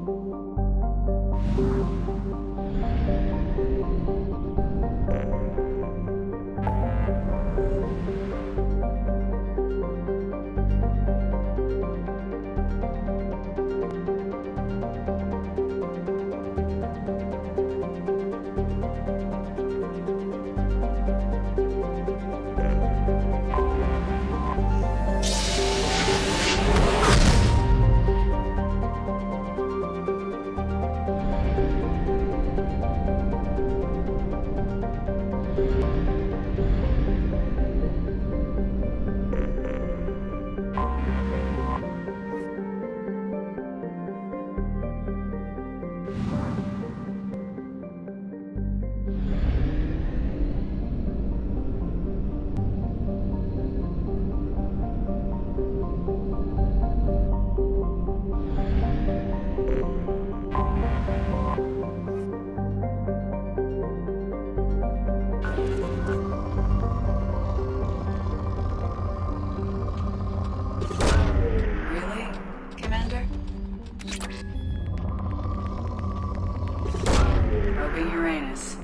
Really, Commander? Probing Uranus.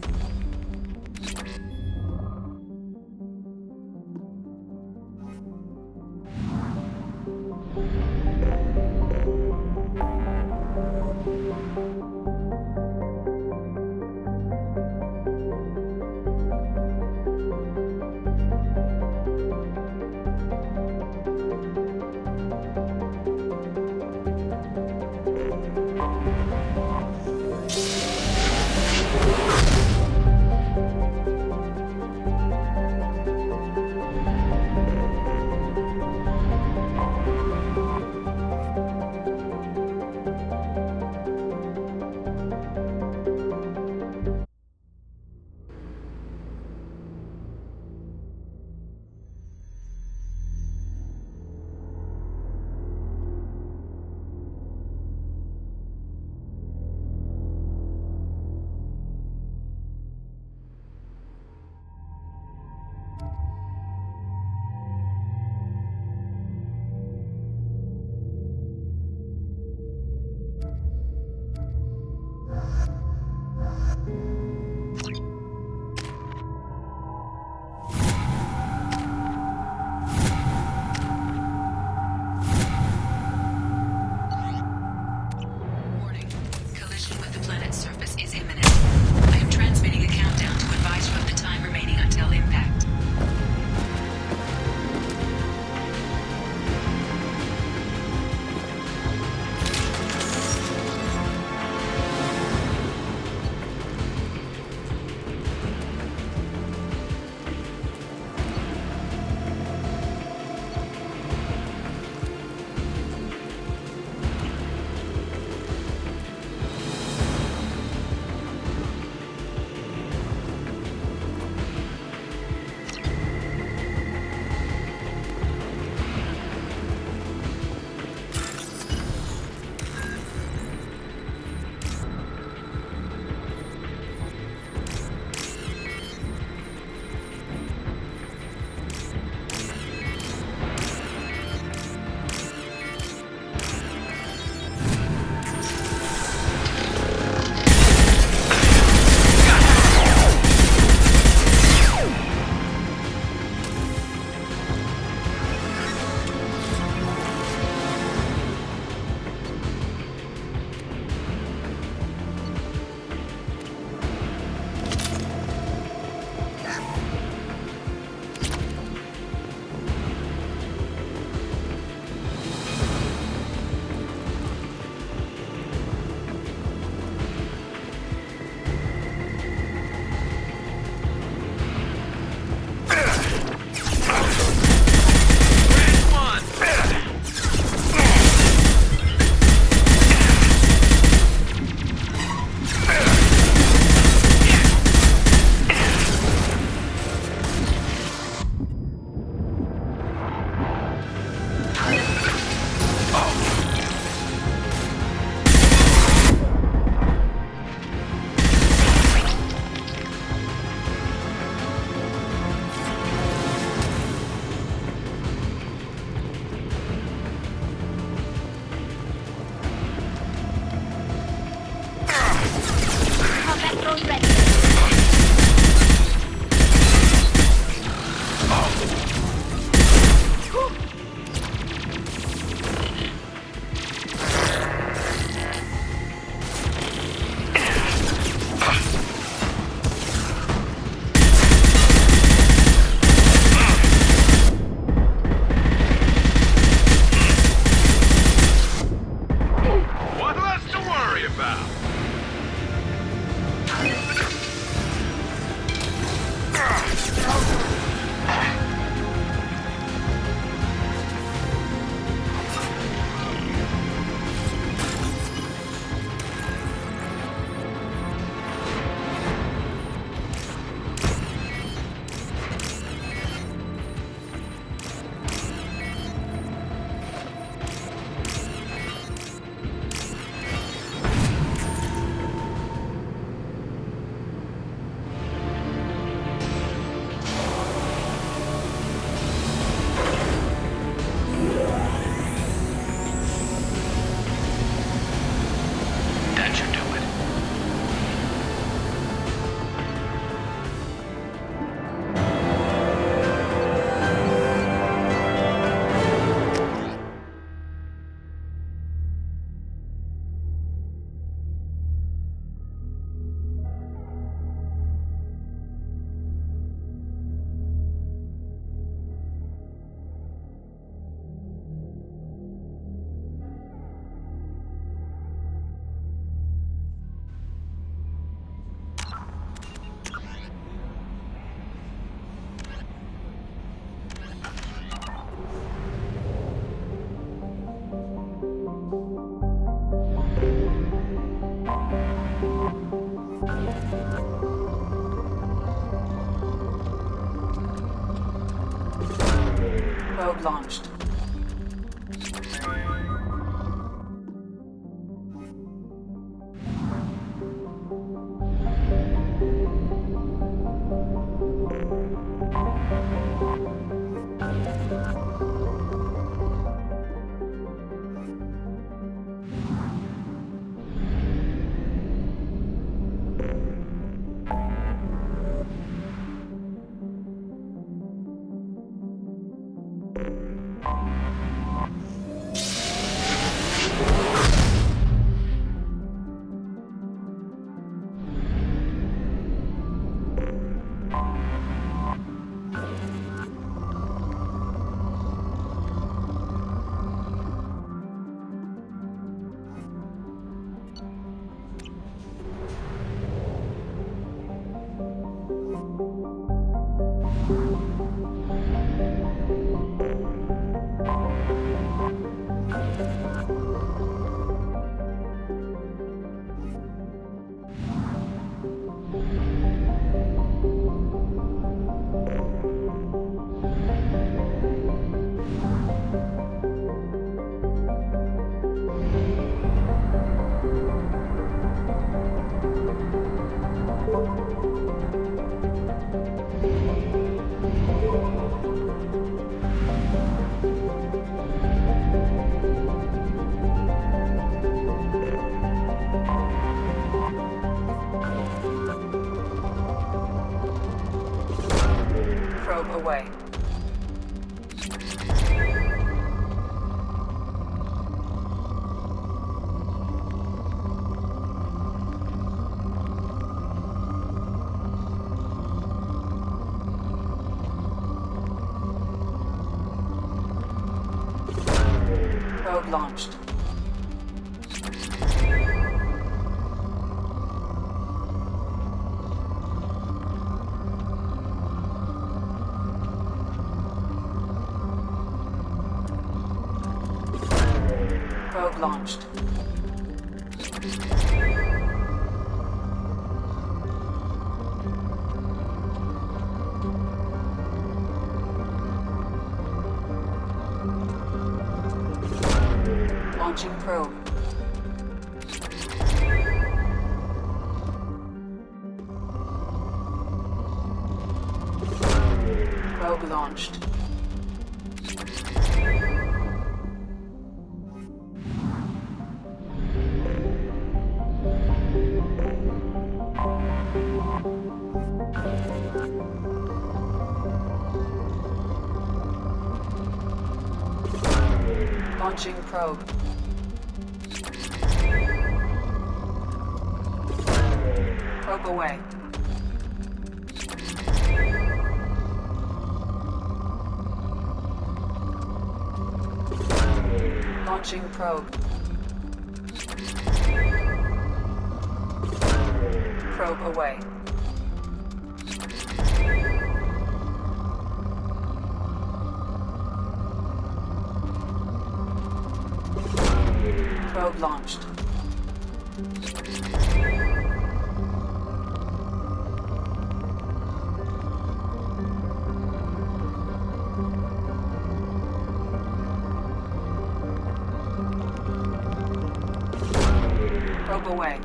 Probe launched. Probe away. Probe launched. Probe launched. Launching probe. Probe launched. Launching probe. Probe away. Launching probe. Probe away. Probe launched. Probe away.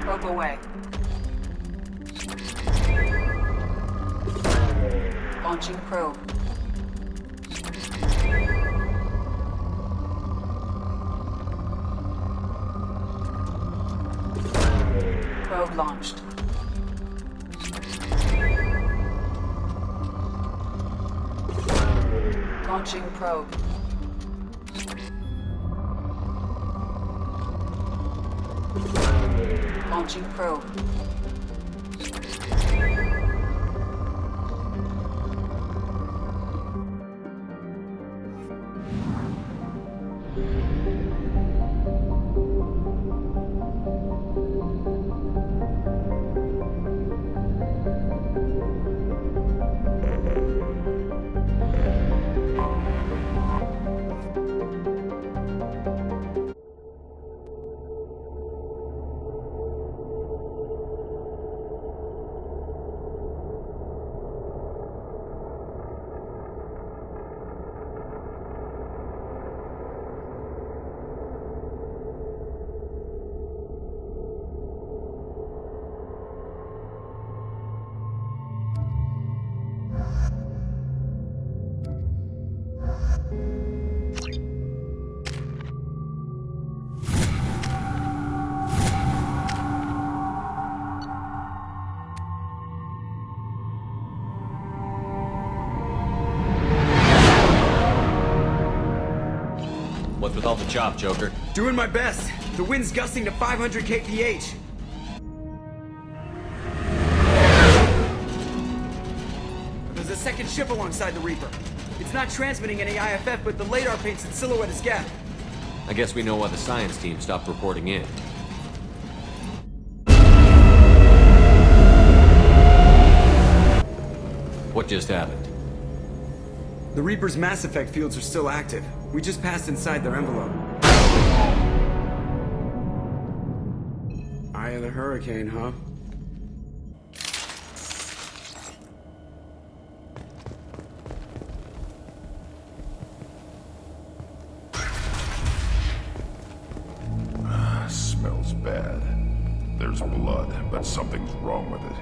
Probe away. Launching probe. Probe launched. Launching probe. Launching probe. chop, Joker. Doing my best. The wind's gusting to 500 kph. There's a second ship alongside the Reaper. It's not transmitting any IFF, but the radar paints its silhouette as Geth. I guess we know why the science team stopped reporting in. What just happened? The Reaper's Mass Effect fields are still active. We just passed inside their envelope. Eye of the hurricane, huh? Smells bad. There's blood, but something's wrong with it.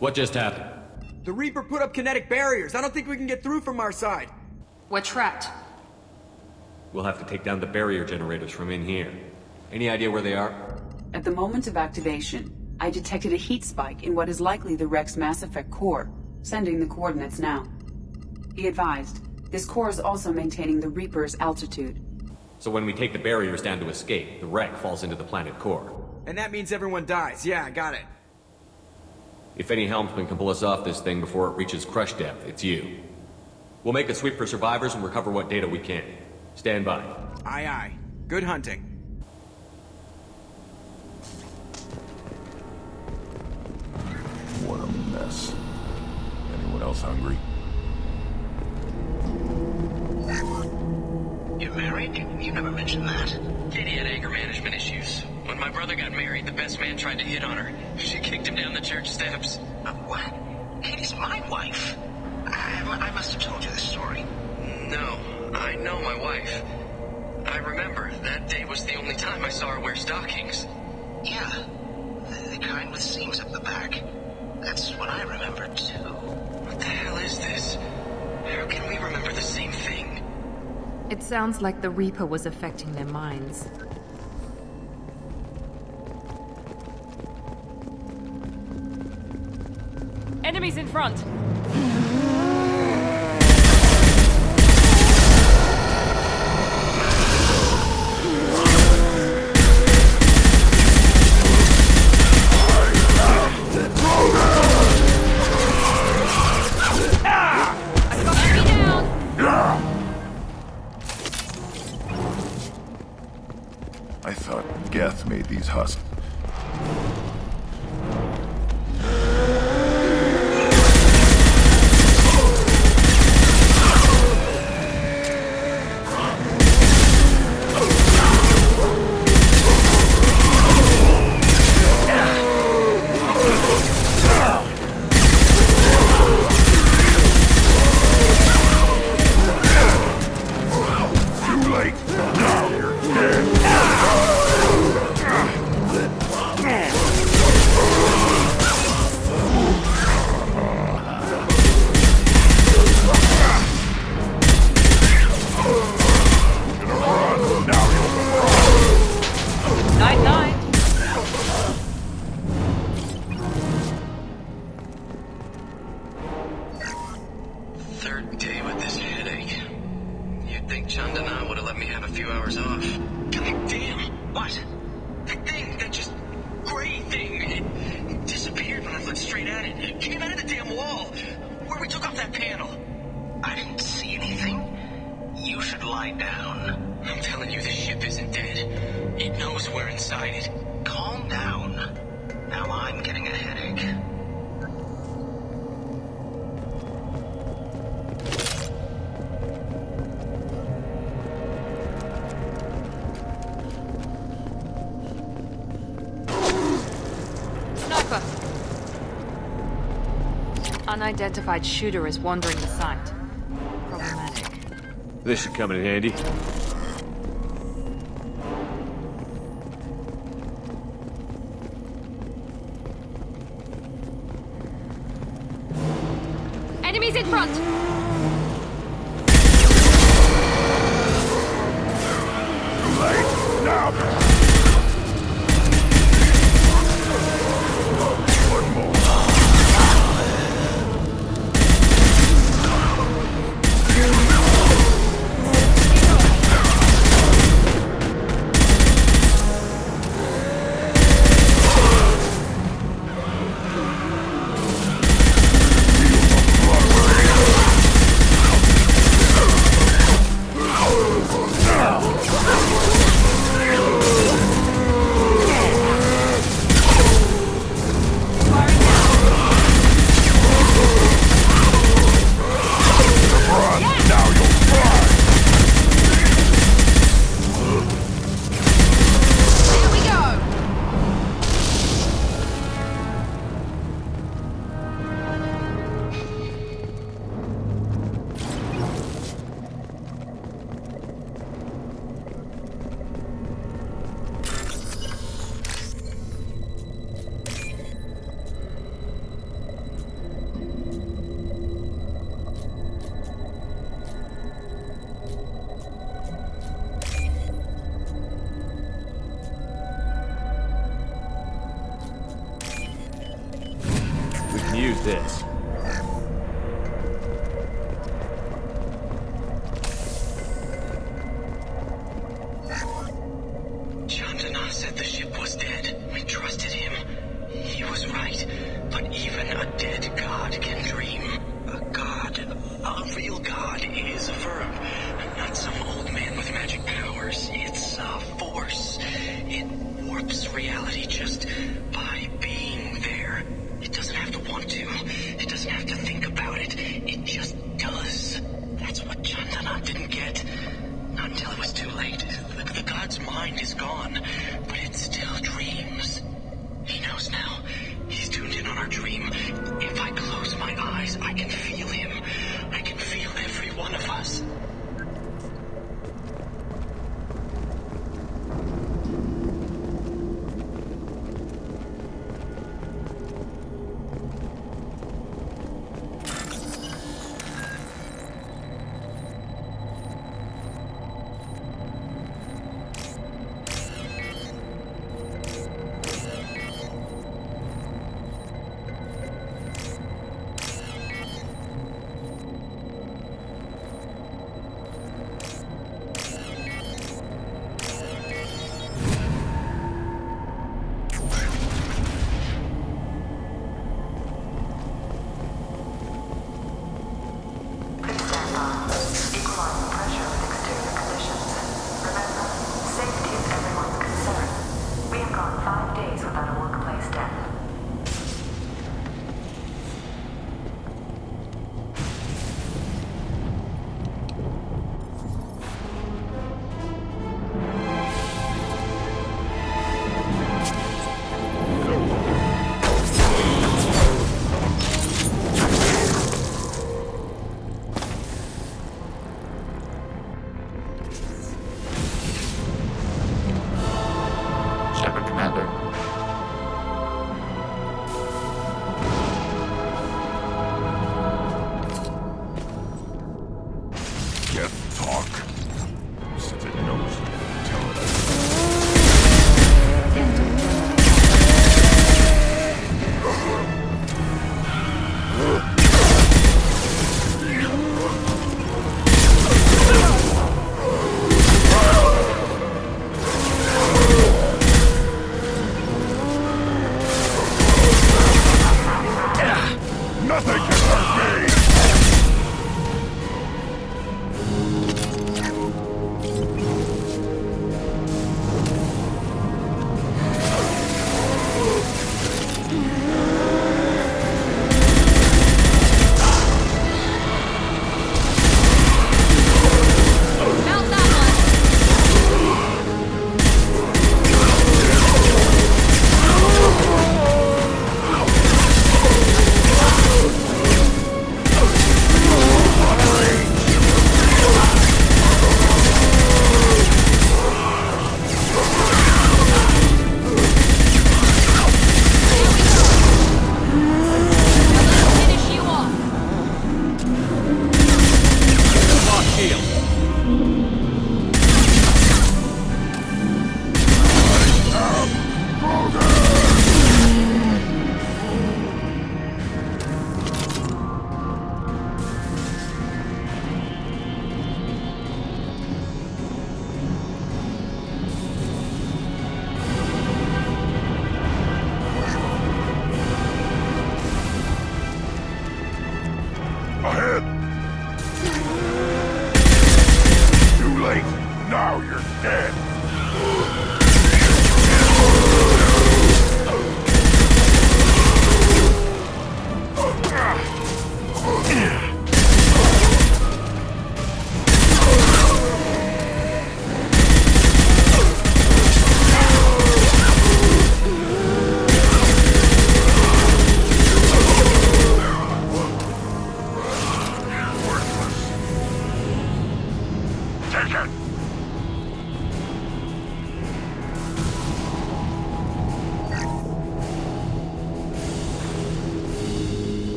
What just happened? The Reaper put up kinetic barriers. I don't think we can get through from our side. We're trapped. We'll have to take down the barrier generators from in here. Any idea where they are? At the moment of activation, I detected a heat spike in what is likely the wreck's Mass Effect core, sending the coordinates now. Be advised, this core is also maintaining the Reaper's altitude. So when we take the barriers down to escape, the wreck falls into the planet core. And that means everyone dies. Yeah, I got it. If any helmsman can pull us off this thing before it reaches crush depth, it's you. We'll make a sweep for survivors and recover what data we can. Stand by. Aye, aye. Good hunting. What a mess. Anyone else hungry? You're married? You never mentioned that. Katie had anger management issues. When my brother got married, the best man tried to hit on her. She kicked him down the church steps. What? Katie's my wife. I must have told you this story. No, I know my wife. I remember that day was the only time I saw her wear stockings. Yeah, the kind with seams up the back. That's what I remember, too. What the hell is this? How can we remember the same thing? It sounds like the Reaper was affecting their minds. Enemies in front! I thought Geth made these husks. excited. Calm down. Now I'm getting a headache. Sniper! Unidentified shooter is wandering the site. Problematic. This should come in handy. Enemies in front! Use this. Chandana said the ship was dead. We trusted him. He was right. But even a dead god can dream. A god, a real god, is a verb. Not some old man with magic powers. It's a force. It warps reality just by being there. It doesn't have to want to. It doesn't have to think about it. It just does. That's what Chandana didn't get. Not until it was too late. The god's mind is gone, but it still dreams. He knows now. He's tuned in on our dream. If I close my eyes, I can feel him. I can feel every one of us.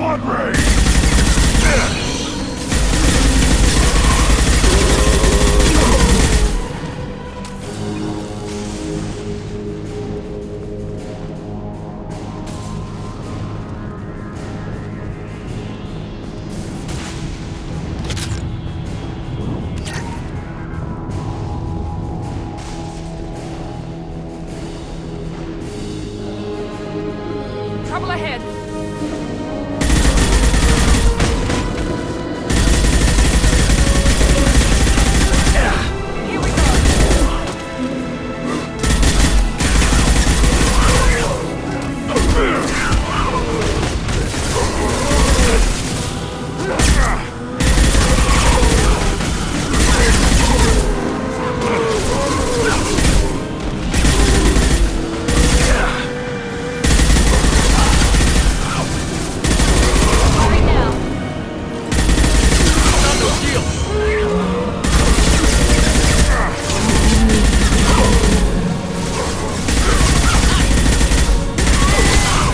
blood rain! Trouble ahead. Here we go. Right now. Not no shield!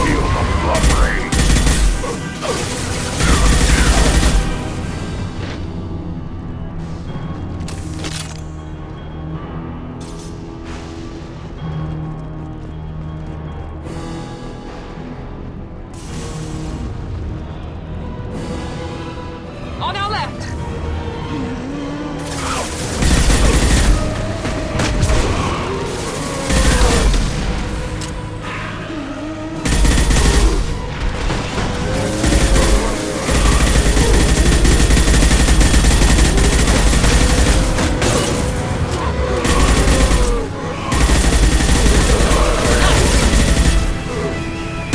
Feel the blood rain! On our left.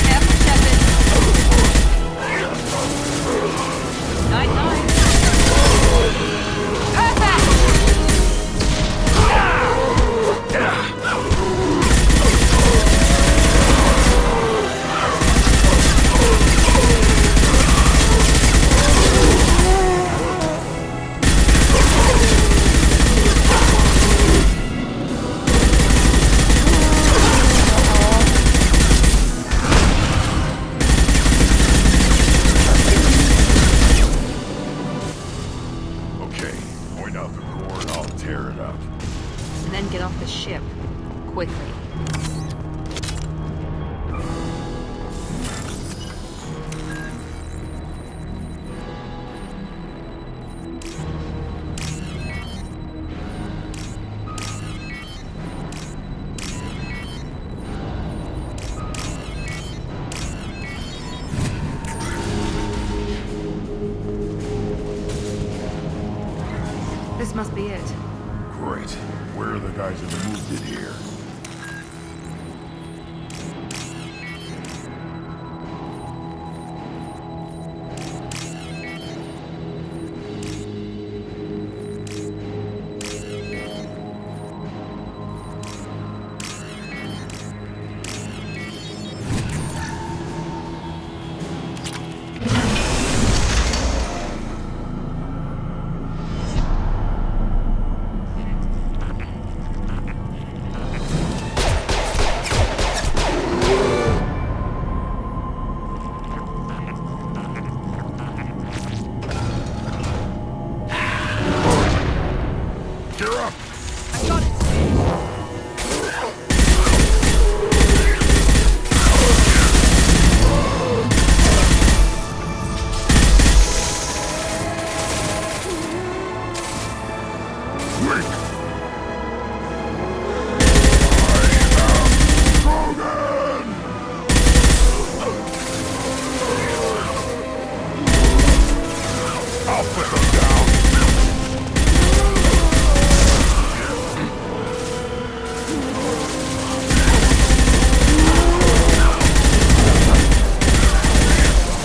Careful, Shepard. 9-9. Perfect! Okay, point out the core and I'll tear it up. And then get off the ship. Quickly. This must be it. Great. Where are the guys that moved it here? You're up! I got it. Quick! I'll put them down!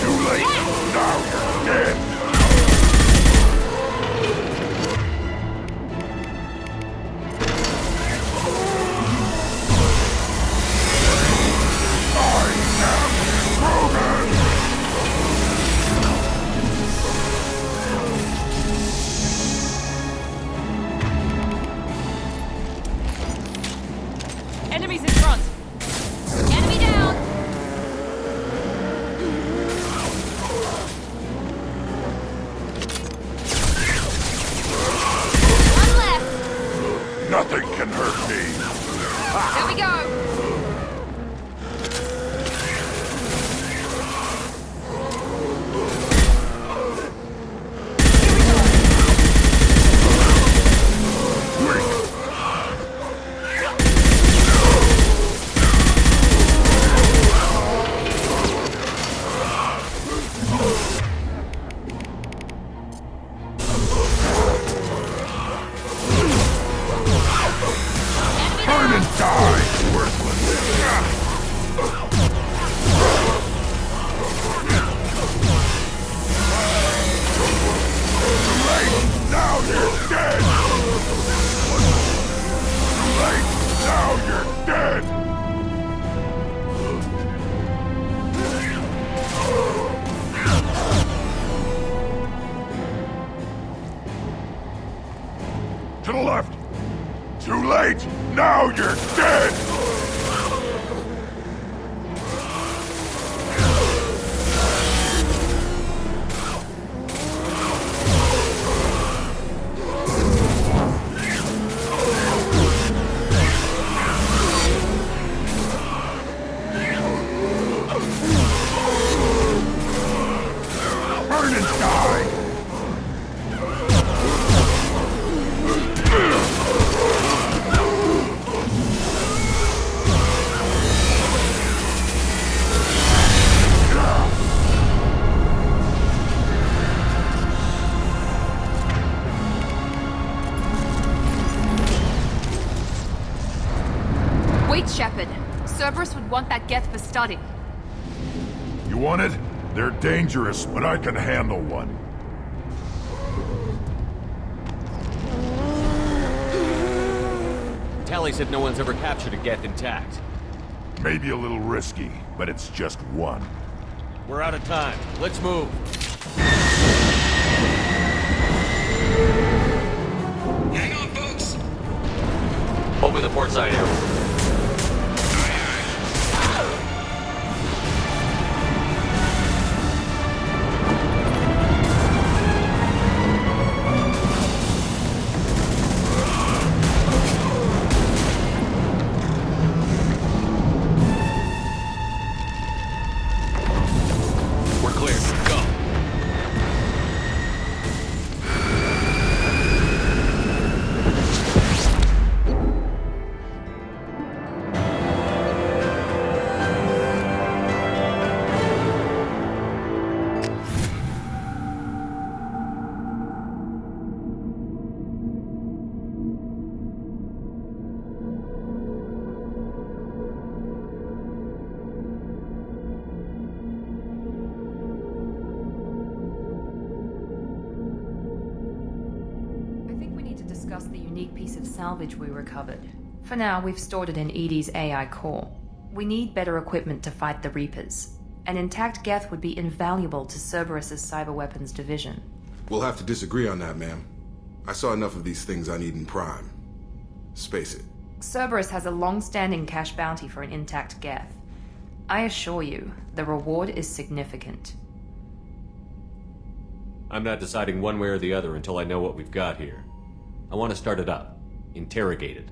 Too late! Now you're dead! I am Rogan! late! Now you're dead! Burn and die! Wait, Shepard. Cerberus would want that Geth for study. You want it? They're dangerous, but I can handle one. Tally said no one's ever captured a Geth intact. Maybe a little risky, but it's just one. We're out of time. Let's move. Hang on, folks! Open the port side here. We're clear. Go. I think we need to discuss the unique piece of salvage we recovered. For now, we've stored it in EDI's AI core. We need better equipment to fight the Reapers. An intact Geth would be invaluable to Cerberus's cyber weapons division. We'll have to disagree on that, ma'am. I saw enough of these things I need in Prime. Space it. Cerberus has a long-standing cash bounty for an intact Geth. I assure you, the reward is significant. I'm not deciding one way or the other until I know what we've got here. I want to start it up. Interrogate it.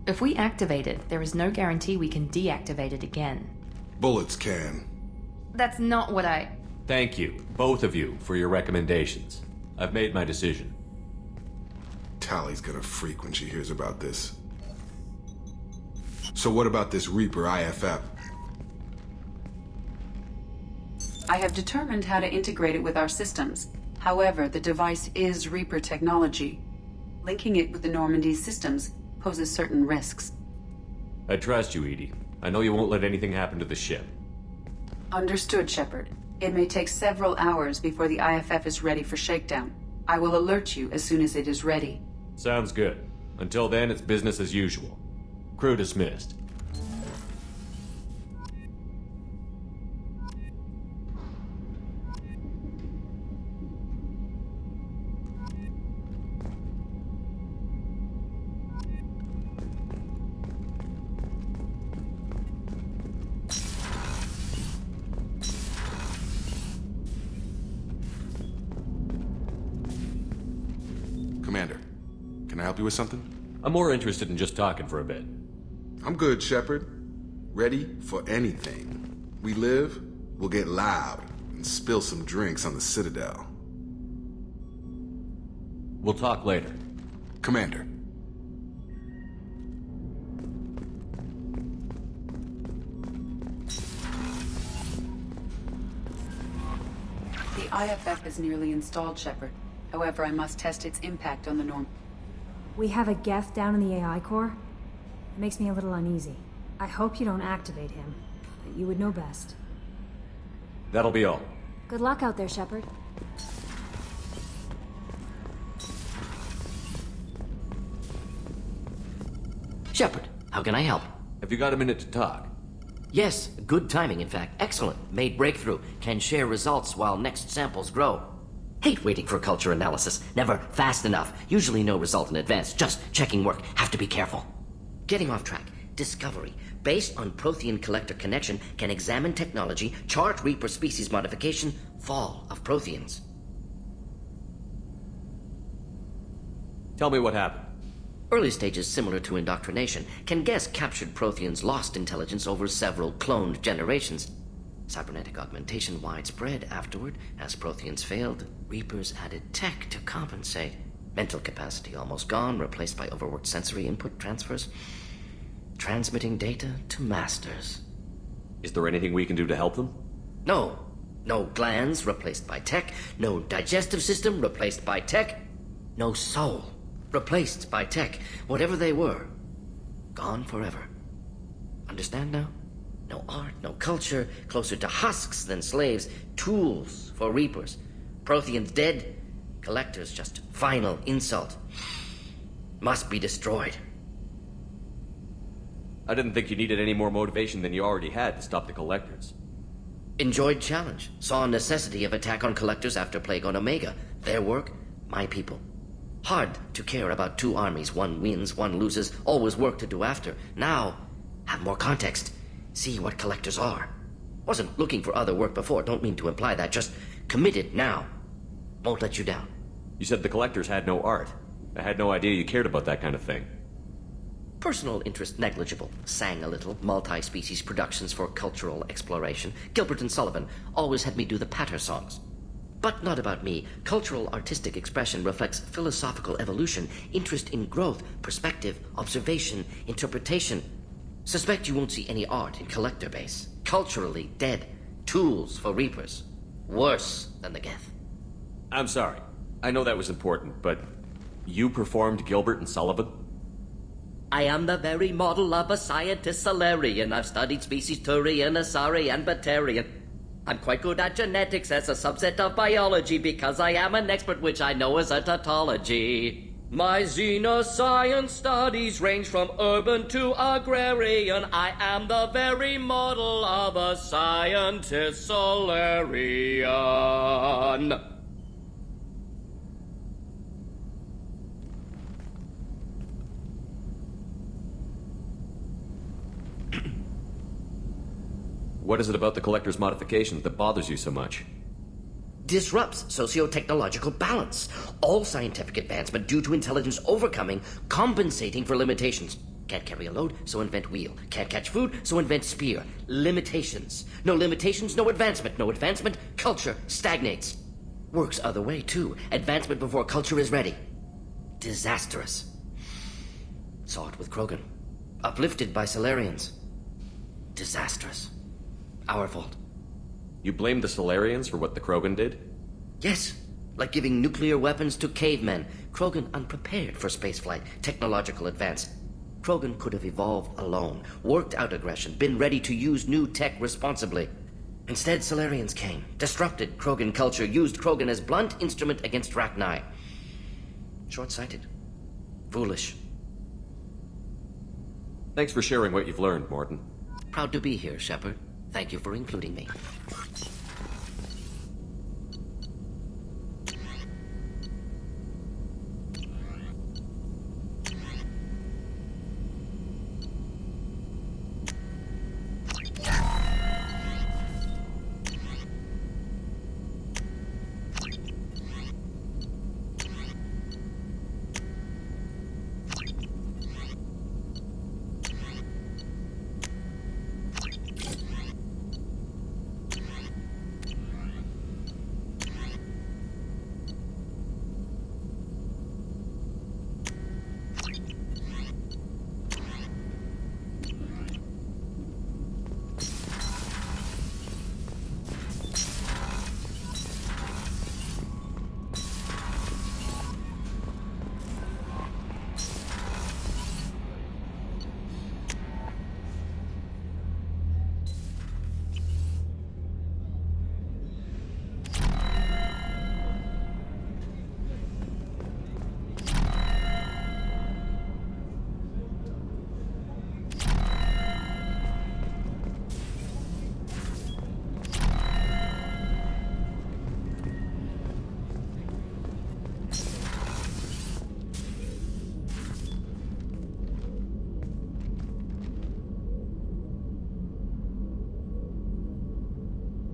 If we activate it, there is no guarantee we can deactivate it again. Bullets can. That's not what I... Thank you, both of you, for your recommendations. I've made my decision. Tally's gonna freak when she hears about this. So what about this Reaper IFF? I have determined how to integrate it with our systems. However, the device is Reaper technology. Linking it with the Normandy's systems poses certain risks. I trust you, Edie. I know you won't let anything happen to the ship. Understood, Shepard. It may take several hours before the IFF is ready for shakedown. I will alert you as soon as it is ready. Sounds good. Until then, it's business as usual. Crew dismissed. Commander, can I help you with something? I'm more interested in just talking for a bit. I'm good, Shepard. Ready for anything. We live, we'll get loud, and spill some drinks on the Citadel. We'll talk later. Commander. The IFF is nearly installed, Shepard. However, I must test its impact on the Norm. We have a Geth down in the AI core? It makes me a little uneasy. I hope you don't activate him, but you would know best. That'll be all. Good luck out there, Shepard. Shepard, how can I help? Have you got a minute to talk? Yes, good timing, in fact. Excellent. Made breakthrough. Can share results while next samples grow. Hate waiting for culture analysis. Never fast enough. Usually no result in advance. Just checking work. Have to be careful. Getting off track. Discovery, based on Prothean collector connection, can examine technology, chart Reaper species modification, fall of Protheans. Tell me what happened. Early stages similar to indoctrination can guess captured Protheans lost intelligence over several cloned generations. Cybernetic augmentation widespread afterward. As Protheans failed, Reapers added tech to compensate. Mental capacity almost gone, replaced by overworked sensory input transfers. Transmitting data to masters. Is there anything we can do to help them? No. No glands replaced by tech. No digestive system replaced by tech. No soul replaced by tech. Whatever they were, gone forever. Understand now? No art, no culture, closer to husks than slaves. Tools for Reapers. Protheans dead. Collectors just final insult. Must be destroyed. I didn't think you needed any more motivation than you already had to stop the Collectors. Enjoyed challenge. Saw necessity of attack on Collectors after Plague on Omega. Their work, my people. Hard to care about two armies. One wins, one loses. Always work to do after. Now, have more context. See what Collectors are. Wasn't looking for other work before. Don't mean to imply that. Just committed now. Won't let you down. You said the Collectors had no art. I had no idea you cared about that kind of thing. Personal interest negligible. Sang a little. Multi-species productions for cultural exploration. Gilbert and Sullivan always had me do the patter songs. But not about me. Cultural artistic expression reflects philosophical evolution, interest in growth, perspective, observation, interpretation. Suspect you won't see any art in Collector base. Culturally dead. Tools for Reapers. Worse than the Geth. I'm sorry. I know that was important, but you performed Gilbert and Sullivan? I am the very model of a scientist Solarian. I've studied species Turian, Asari, and Batarian. I'm quite good at genetics as a subset of biology because I am an expert, which I know is a tautology. My xenoscience studies range from urban to agrarian. I am the very model of a scientist Solarian. What is it about the Collector's modifications that bothers you so much? Disrupts socio-technological balance. All scientific advancement due to intelligence overcoming, compensating for limitations. Can't carry a load, so invent wheel. Can't catch food, so invent spear. Limitations. No limitations, no advancement. No advancement, culture stagnates. Works other way, too. Advancement before culture is ready. Disastrous. Saw it with Krogan. Uplifted by Solarians. Disastrous. Our fault. You blame the Solarians for what the Krogan did? Yes. Like giving nuclear weapons to cavemen. Krogan unprepared for spaceflight, technological advance. Krogan could have evolved alone, worked out aggression, been ready to use new tech responsibly. Instead, Solarians came, disrupted Krogan culture, used Krogan as blunt instrument against Rachni. Short-sighted. Foolish. Thanks for sharing what you've learned, Morton. Proud to be here, Shepard. Thank you for including me.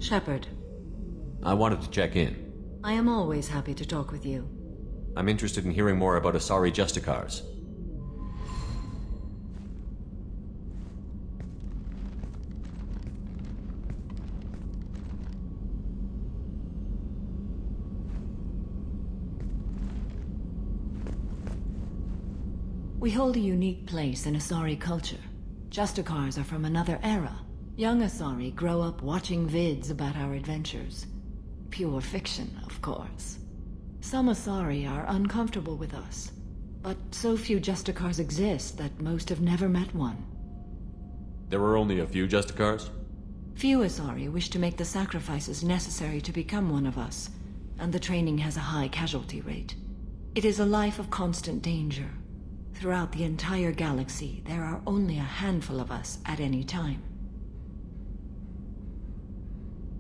Shepard, I wanted to check in. I am always happy to talk with you. I'm interested in hearing more about Asari Justicars. We hold a unique place in Asari culture. Justicars are from another era. Young Asari grow up watching vids about our adventures. Pure fiction, of course. Some Asari are uncomfortable with us, but so few Justicars exist that most have never met one. There were only a few Justicars? Few Asari wish to make the sacrifices necessary to become one of us, and the training has a high casualty rate. It is a life of constant danger. Throughout the entire galaxy, there are only a handful of us at any time.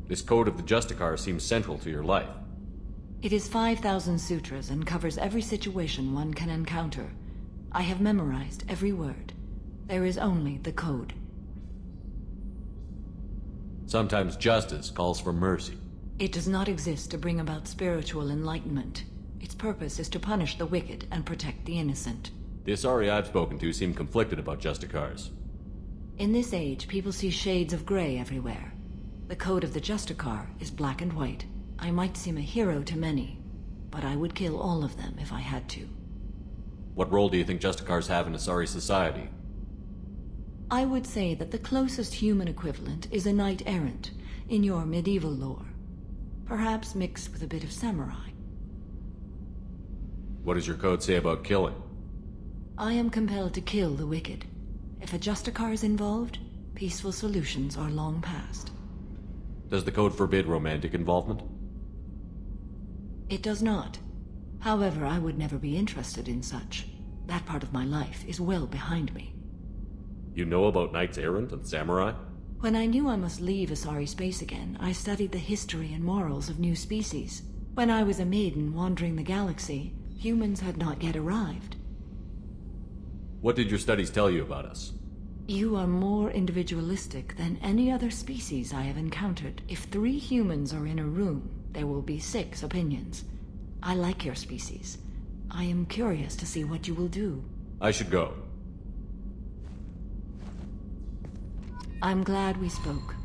This code of the Justicar seems central to your life. It is 5,000 sutras and covers every situation one can encounter. I have memorized every word. There is only the code. Sometimes justice calls for mercy. It does not exist to bring about spiritual enlightenment. Its purpose is to punish the wicked and protect the innocent. The Asari I've spoken to seem conflicted about Justicars. In this age, people see shades of gray everywhere. The code of the Justicar is black and white. I might seem a hero to many, but I would kill all of them if I had to. What role do you think Justicars have in Asari society? I would say that the closest human equivalent is a knight-errant in your medieval lore. Perhaps mixed with a bit of samurai. What does your code say about killing? I am compelled to kill the wicked. If a Justicar is involved, peaceful solutions are long past. Does the code forbid romantic involvement? It does not. However, I would never be interested in such. That part of my life is well behind me. You know about knights errant and samurai? When I knew I must leave Asari space again, I studied the history and morals of new species. When I was a maiden wandering the galaxy, humans had not yet arrived. What did your studies tell you about us? You are more individualistic than any other species I have encountered. If 3 humans are in a room, there will be 6 opinions. I like your species. I am curious to see what you will do. I should go. I'm glad we spoke.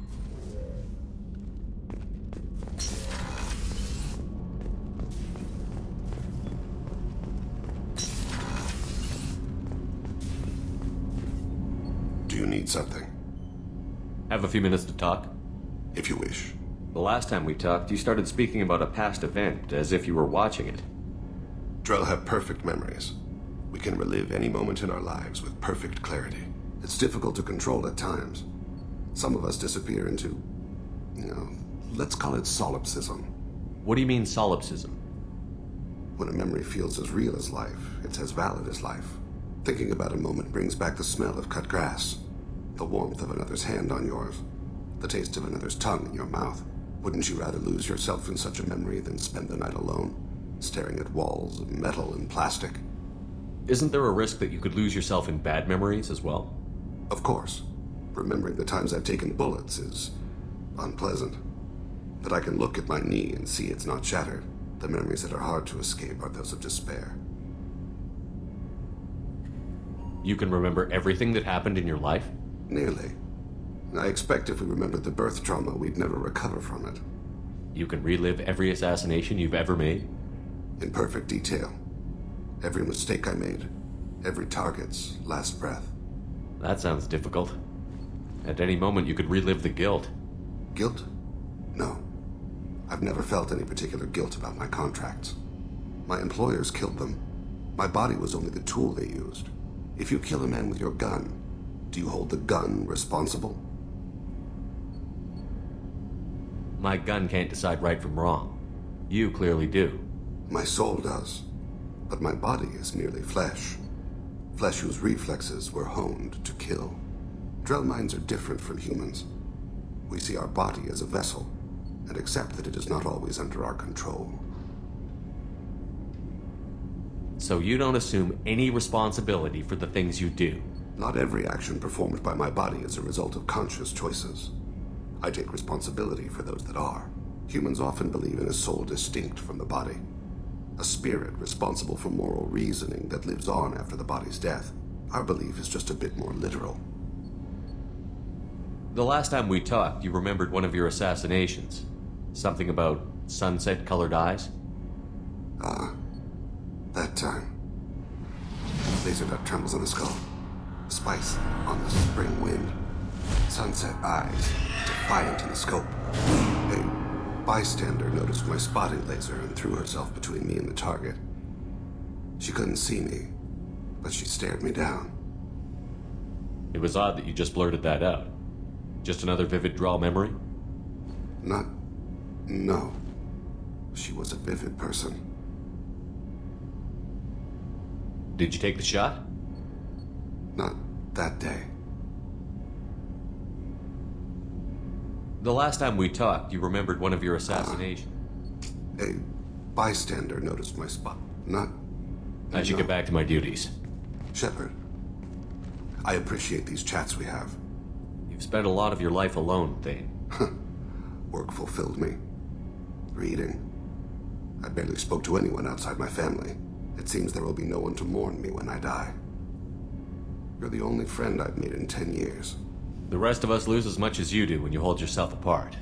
Do you need something? Have a few minutes to talk? If you wish. The last time we talked, you started speaking about a past event, as if you were watching it. Drell have perfect memories. We can relive any moment in our lives with perfect clarity. It's difficult to control at times. Some of us disappear into, let's call it solipsism. What do you mean, solipsism? When a memory feels as real as life, it's as valid as life. Thinking about a moment brings back the smell of cut grass, the warmth of another's hand on yours, the taste of another's tongue in your mouth. Wouldn't you rather lose yourself in such a memory than spend the night alone, staring at walls of metal and plastic? Isn't there a risk that you could lose yourself in bad memories as well? Of course. Remembering the times I've taken bullets is unpleasant. But I can look at my knee and see it's not shattered. The memories that are hard to escape are those of despair. You can remember everything that happened in your life? Nearly. I expect if we remembered the birth trauma, we'd never recover from it. You can relive every assassination you've ever made? In perfect detail. Every mistake I made. Every target's last breath. That sounds difficult. At any moment, you could relive the guilt. Guilt? No. I've never felt any particular guilt about my contracts. My employers killed them. My body was only the tool they used. If you kill a man with your gun, do you hold the gun responsible? My gun can't decide right from wrong. You clearly do. My soul does. But my body is merely flesh. Flesh whose reflexes were honed to kill. Drell minds are different from humans. We see our body as a vessel, and accept that it is not always under our control. So you don't assume any responsibility for the things you do? Not every action performed by my body is a result of conscious choices. I take responsibility for those that are. Humans often believe in a soul distinct from the body. A spirit responsible for moral reasoning that lives on after the body's death. Our belief is just a bit more literal. The last time we talked, you remembered one of your assassinations. Something about sunset-colored eyes? That time. Laser dot trembles on the skull. Spice on the spring wind. Sunset eyes, defiant in the scope. A bystander noticed my spotting laser and threw herself between me and the target. She couldn't see me, but she stared me down. It was odd that you just blurted that out. Just another vivid draw memory? No. She was a vivid person. Did you take the shot? Not that day. The last time we talked, you remembered one of your assassinations. A bystander noticed my spot. I should get back to my duties. Shepard, I appreciate these chats we have. You've spent a lot of your life alone, Thane. Work fulfilled me. Reading. I barely spoke to anyone outside my family. It seems there will be no one to mourn me when I die. You're the only friend I've made in 10 years. The rest of us lose as much as you do when you hold yourself apart.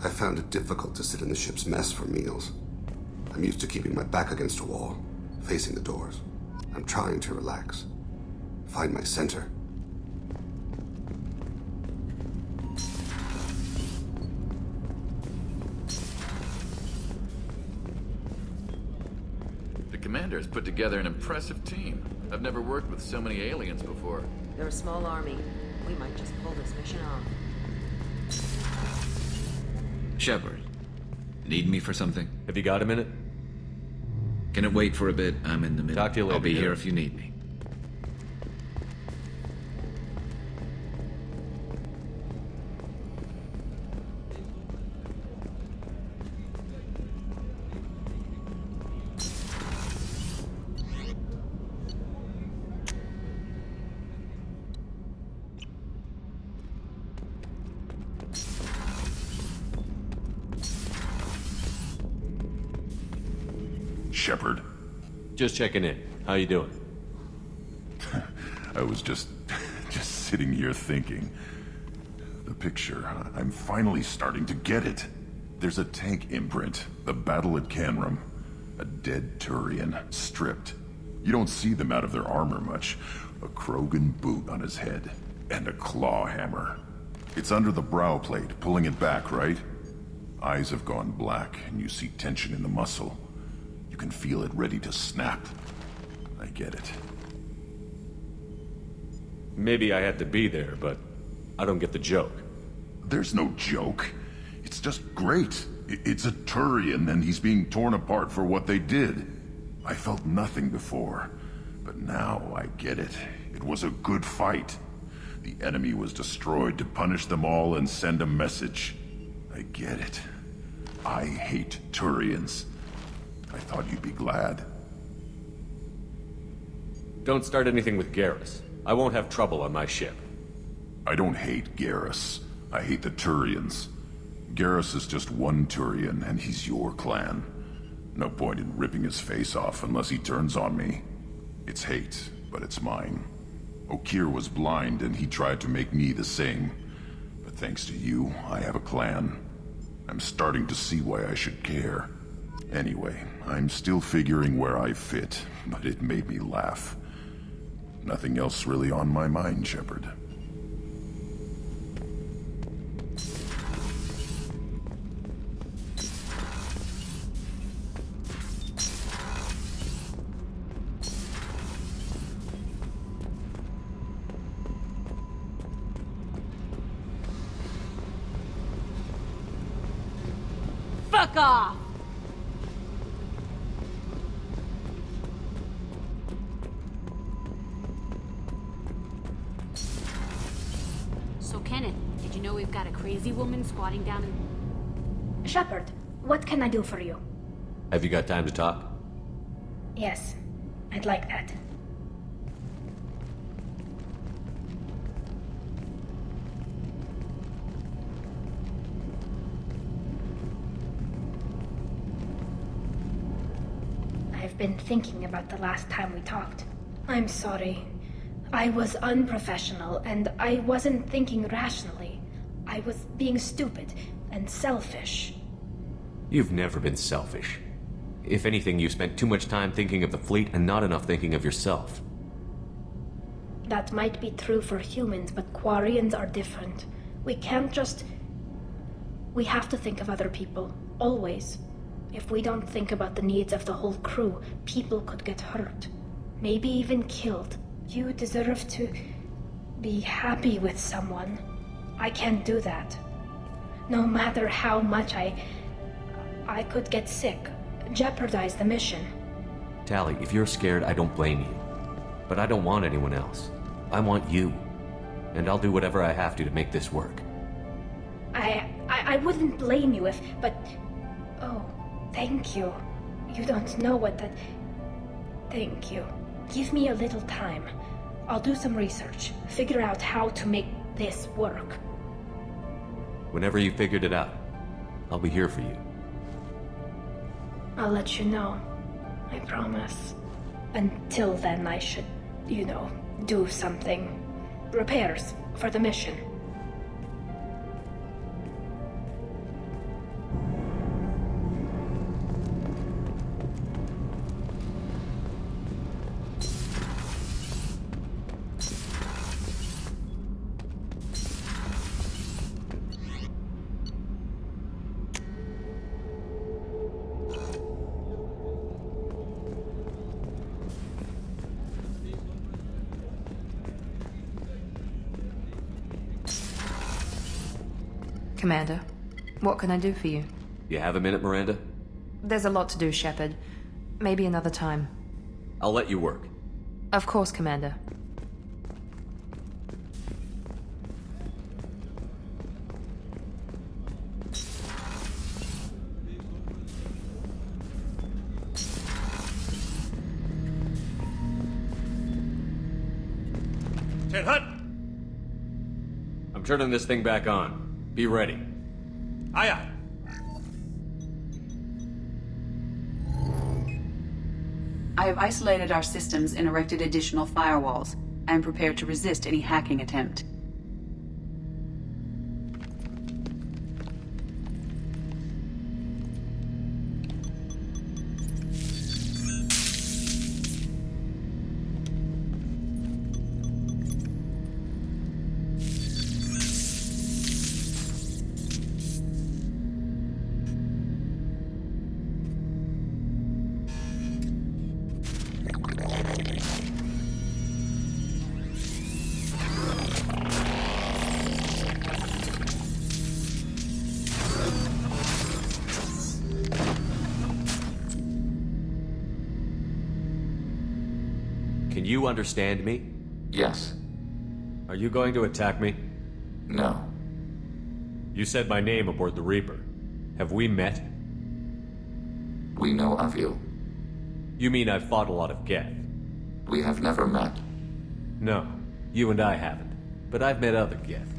I found it difficult to sit in the ship's mess for meals. I'm used to keeping my back against a wall, facing the doors. I'm trying to relax. Find my center. The commander's put together an impressive team. I've never worked with so many aliens before. They're a small army. We might just pull this mission off. Shepard, need me for something? Have you got a minute? Can it wait for a bit? I'm in the middle. Talk to you later. I'll be here if you need me. Shepard. Just checking in. How you doing? I was just sitting here thinking. The picture, I'm finally starting to get it. There's a tank imprint, the battle at Canrum. A dead Turian, stripped. You don't see them out of their armor much. A Krogan boot on his head, and a claw hammer. It's under the brow plate, pulling it back, right? Eyes have gone black, and you see tension in the muscle. You can feel it ready to snap. I get it. Maybe I had to be there, but I don't get the joke. There's no joke. It's just great. It's a Turian, and he's being torn apart for what they did. I felt nothing before, but now I get it. It was a good fight. The enemy was destroyed to punish them all and send a message. I get it. I hate Turians. I thought you'd be glad. Don't start anything with Garrus. I won't have trouble on my ship. I don't hate Garrus. I hate the Turians. Garrus is just one Turian, and he's your clan. No point in ripping his face off unless he turns on me. It's hate, but it's mine. Okir was blind, and he tried to make me the same. But thanks to you, I have a clan. I'm starting to see why I should care. Anyway, I'm still figuring where I fit, but it made me laugh. Nothing else really on my mind, Shepard. Fuck off! So, Kenneth, did you know we've got a crazy woman squatting down in... Shepard, what can I do for you? Have you got time to talk? Yes, I'd like that. I've been thinking about the last time we talked. I'm sorry. I was unprofessional, and I wasn't thinking rationally. I was being stupid and selfish. You've never been selfish. If anything, you spent too much time thinking of the fleet and not enough thinking of yourself. That might be true for humans, but Quarians are different. We can't just... We have to think of other people, always. If we don't think about the needs of the whole crew, people could get hurt. Maybe even killed. You deserve to be happy with someone. I can't do that. No matter how much I could get sick, jeopardize the mission. Tally, if you're scared, I don't blame you. But I don't want anyone else. I want you. And I'll do whatever I have to make this work. I wouldn't blame you if, but... Oh, thank you. You don't know what that... Thank you. Give me a little time. I'll do some research, figure out how to make this work. Whenever you figured it out, I'll be here for you. I'll let you know. I promise. Until then, I should, do something. Repairs for the mission. Commander, what can I do for you? You have a minute, Miranda? There's a lot to do, Shepard. Maybe another time. I'll let you work. Of course, Commander. Ted Hutt! I'm turning this thing back on. Be ready. Aye, aye. I have isolated our systems and erected additional firewalls. I am prepared to resist any hacking attempt. Can you understand me? Yes. Are you going to attack me? No. You said my name aboard the Reaper. Have we met? We know of you. You mean I've fought a lot of Geth? We have never met. No, you and I haven't. But I've met other Geth.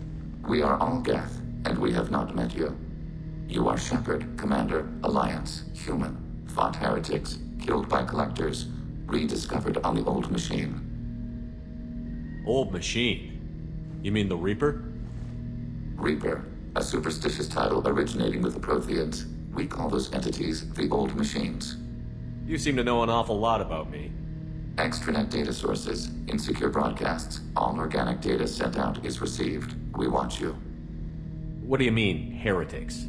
We are all Geth, and we have not met you. You are Shepard, Commander, Alliance, human, fought heretics, killed by collectors, rediscovered on the old machine. Old machine? You mean the Reaper? Reaper, a superstitious title originating with the Protheans. We call those entities the old machines. You seem to know an awful lot about me. Extranet data sources, insecure broadcasts, all organic data sent out is received. We watch you. What do you mean, heretics?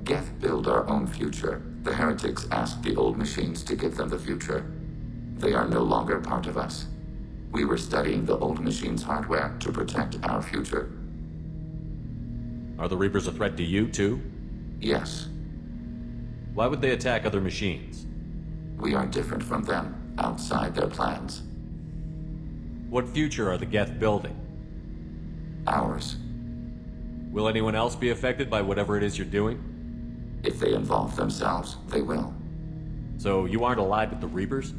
Geth build our own future. The heretics asked the old machines to give them the future. They are no longer part of us. We were studying the old machines' hardware to protect our future. Are the Reapers a threat to you, too? Yes. Why would they attack other machines? We are different from them, outside their plans. What future are the Geth building? Ours. Will anyone else be affected by whatever it is you're doing? If they involve themselves, they will. So you aren't allied with the Reapers?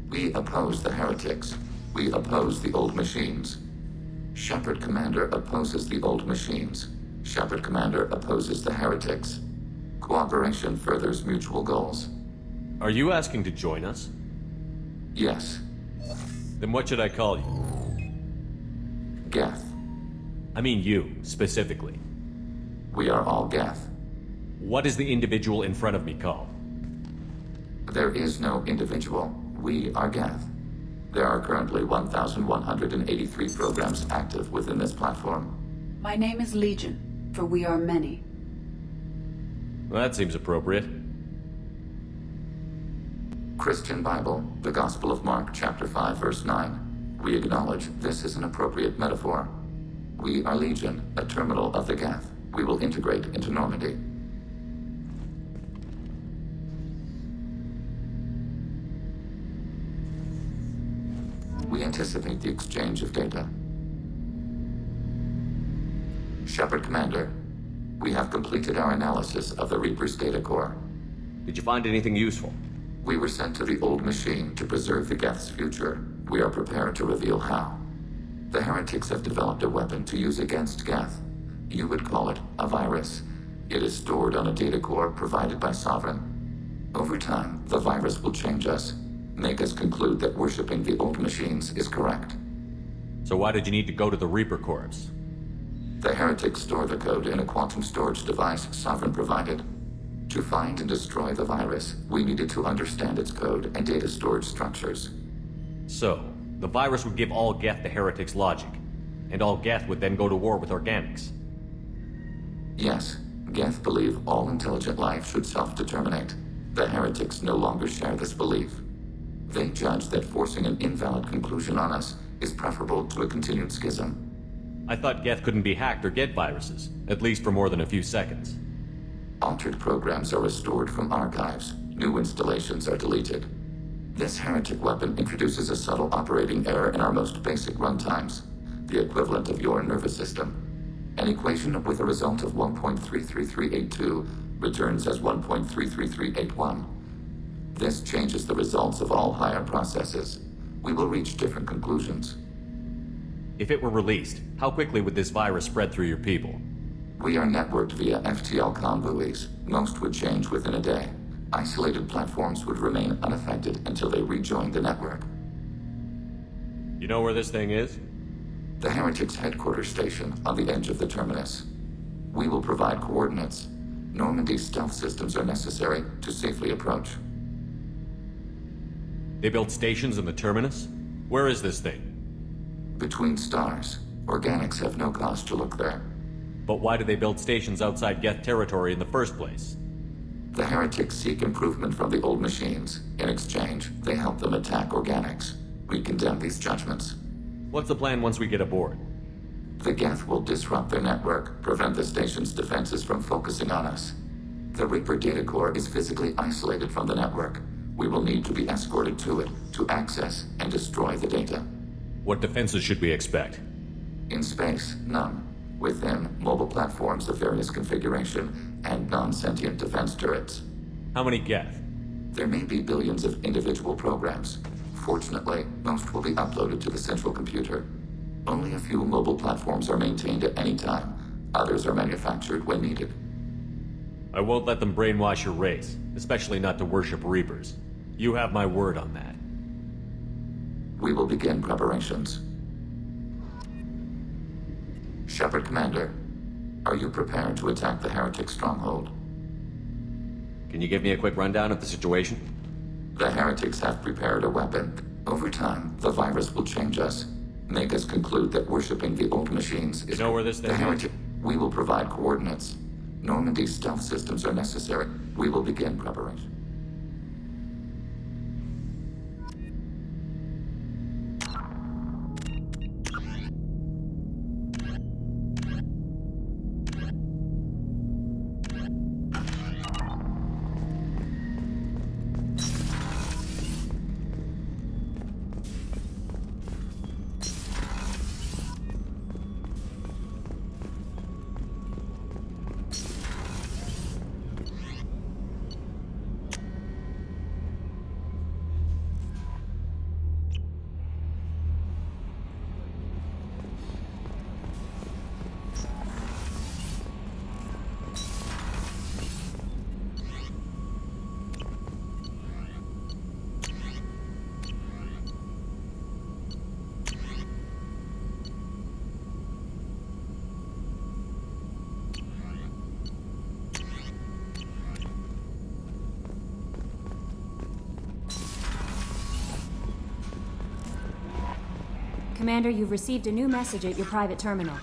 We oppose the heretics. We oppose the old machines. Shepard Commander opposes the old machines. Shepard Commander opposes the heretics. Cooperation furthers mutual goals. Are you asking to join us? Yes. Then what should I call you? Geth. I mean you, specifically. We are all Geth. What is the individual in front of me called? There is no individual. We are Geth. There are currently 1,183 programs active within this platform. My name is Legion, for we are many. Well, that seems appropriate. Christian Bible, the Gospel of Mark, chapter 5, verse 9. We acknowledge this is an appropriate metaphor. We are Legion, a terminal of the Geth. We will integrate into Normandy. We anticipate the exchange of data. Shepard Commander, we have completed our analysis of the Reaper's data core. Did you find anything useful? We were sent to the old machine to preserve the Geth's future. We are prepared to reveal how. The heretics have developed a weapon to use against Geth. You would call it a virus. It is stored on a data core provided by Sovereign. Over time, the virus will change us, make us conclude that worshipping the old machines is correct. So why did you need to go to the Reaper Corps? The heretics store the code in a quantum storage device Sovereign provided. To find and destroy the virus, we needed to understand its code and data storage structures. So, the virus would give all Geth the heretics' logic, and all Geth would then go to war with organics. Yes, Geth believe all intelligent life should self-determinate. The heretics no longer share this belief. They judge that forcing an invalid conclusion on us is preferable to a continued schism. I thought Geth couldn't be hacked or get viruses, at least for more than a few seconds. Altered programs are restored from archives. New installations are deleted. This heretic weapon introduces a subtle operating error in our most basic runtimes, the equivalent of your nervous system. An equation with a result of 1.33382 returns as 1.33381. This changes the results of all higher processes. We will reach different conclusions. If it were released, how quickly would this virus spread through your people? We are networked via FTL comm buoys. Most would change within a day. Isolated platforms would remain unaffected until they rejoined the network. You know where this thing is? The Heretics' headquarters station on the edge of the terminus. We will provide coordinates. Normandy's stealth systems are necessary to safely approach. They built stations in the terminus? Where is this thing? Between stars. Organics have no cause to look there. But why do they build stations outside Geth territory in the first place? The heretics seek improvement from the old machines. In exchange, they help them attack organics. We condemn these judgments. What's the plan once we get aboard? The Geth will disrupt their network, prevent the station's defenses from focusing on us. The Reaper data core is physically isolated from the network. We will need to be escorted to it to access and destroy the data. What defenses should we expect? In space, none. Within, mobile platforms of various configuration and non-sentient defense turrets. How many Geth? There may be billions of individual programs. Fortunately, most will be uploaded to the central computer. Only a few mobile platforms are maintained at any time. Others are manufactured when needed. I won't let them brainwash your race, especially not to worship Reapers. You have my word on that. We will begin preparations. Shepard Commander, are you prepared to attack the heretic stronghold? Can you give me a quick rundown of the situation? The heretics have prepared a weapon. Over time, the virus will change us, make us conclude that worshipping the old machines is... You know where this thing is? We will provide coordinates. Normandy's stealth systems are necessary. We will begin preparation. Commander, you've received a new message at your private terminal.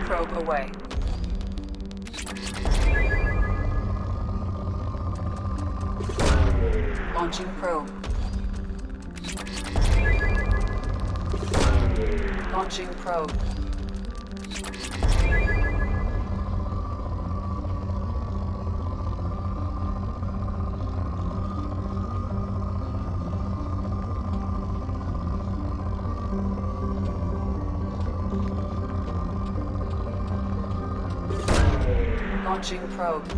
Probe away. Launching probe. Launching probe. Launching probe.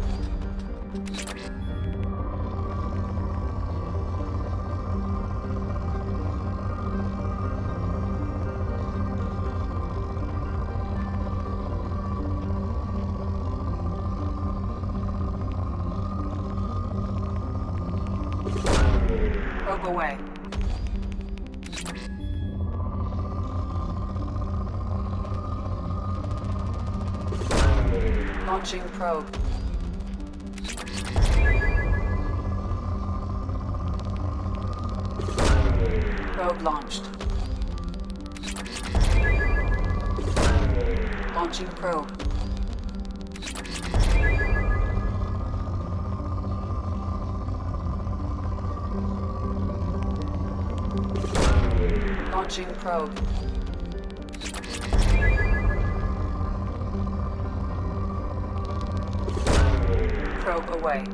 Probe away. Launching probe. Probe launched. Launching probe. Launching probe. Probe away.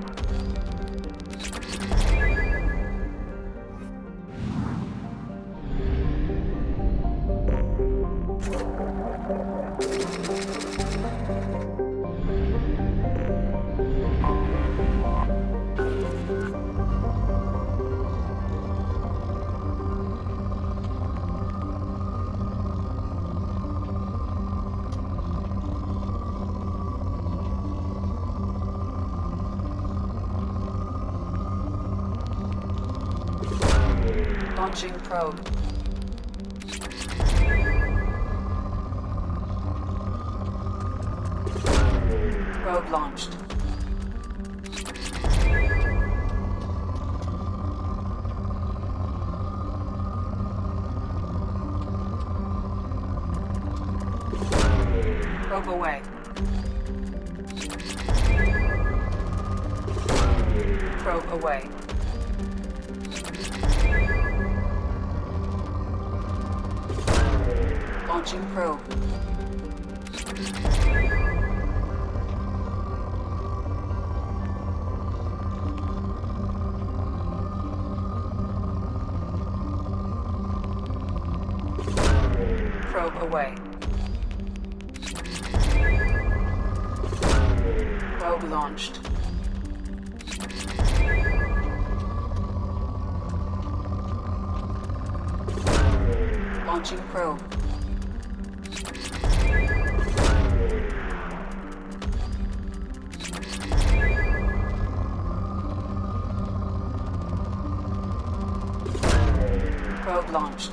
Launching probe. Probe launched. Probe away. Probe away. Launching probe. Probe away. Probe launched. Launching probe. launched.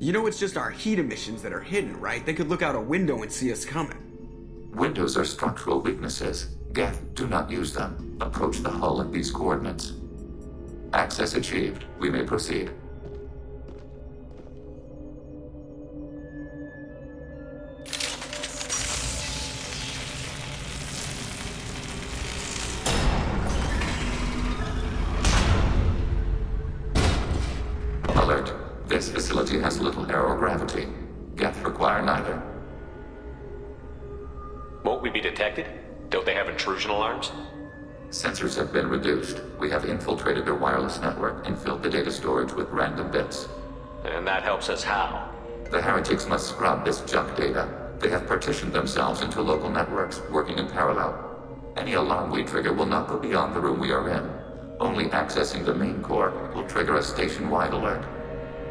You know it's just our heat emissions that are hidden, right? They could look out a window and see us coming. Windows are structural weaknesses. Geth, do not use them. Approach the hull at these coordinates. Access achieved. We may proceed. Alert. This facility has little aerogravity. Geth require neither. Won't we be detected? Don't they have intrusion alarms? Sensors have been reduced. We have infiltrated their wireless network and filled the data storage with random bits. And that helps us how? The heretics must scrub this junk data. They have partitioned themselves into local networks, working in parallel. Any alarm we trigger will not go beyond the room we are in. Only accessing the main core will trigger a station-wide alert.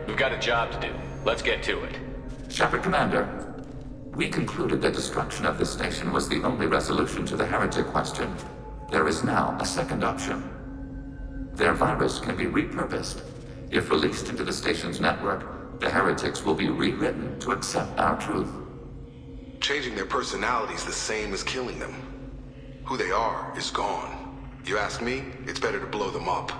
We've got a job to do. Let's get to it. Shepard Commander, we concluded that destruction of this station was the only resolution to the heretic question. There is now a second option. Their virus can be repurposed. If released into the station's network, the heretics will be rewritten to accept our truth. Changing their personalities the same as killing them. Who they are is gone. You ask me, it's better to blow them up.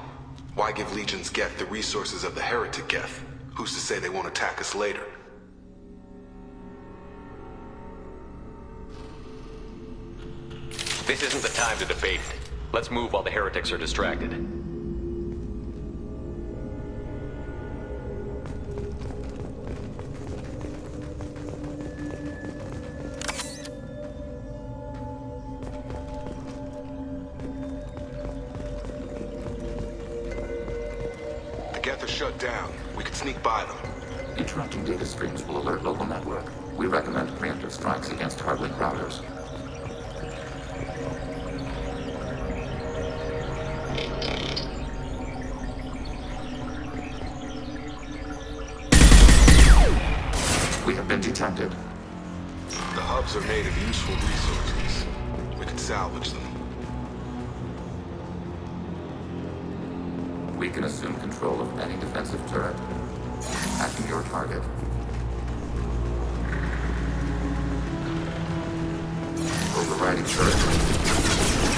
Why give Legion's Geth the resources of the heretic Geth? Who's to say they won't attack us later? This isn't the time to debate it. Let's move while the heretics are distracted. The Geth are shut down. We could sneak by them. Interrupting data streams will alert local network. We recommend preemptive strikes against hardlink routers. We have been detected. The hubs are made of useful resources. We could salvage them. We can assume control of any defensive turret. Attacking your target. Overriding turret.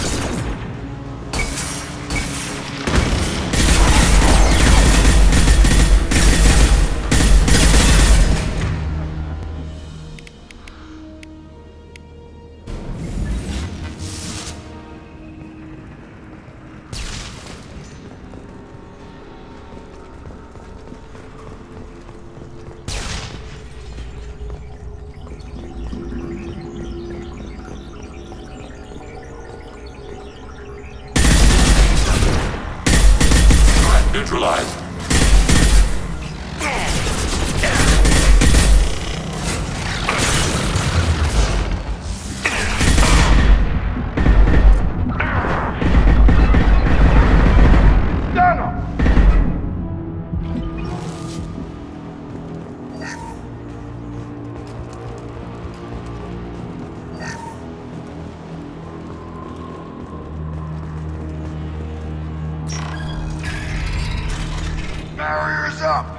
neutralized. Barriers up!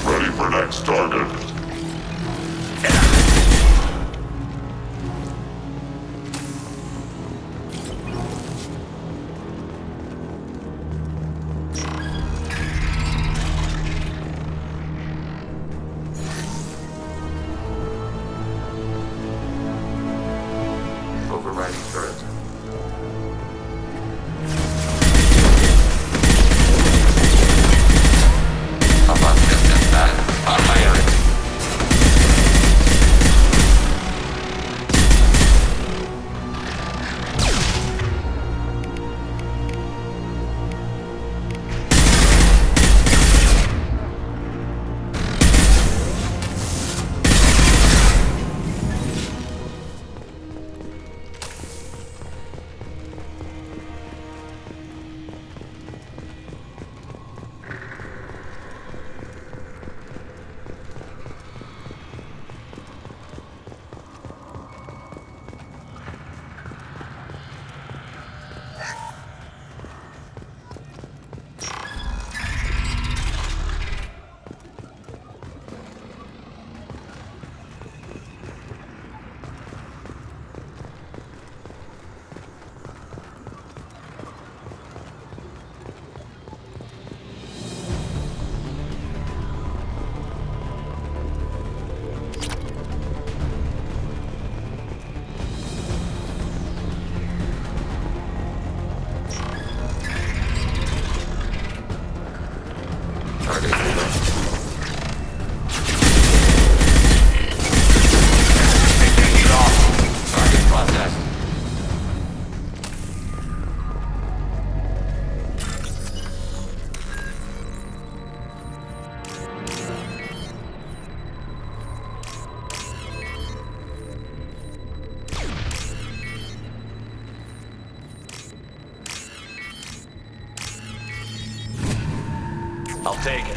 Ready for next target. Overriding turret. I'll take it.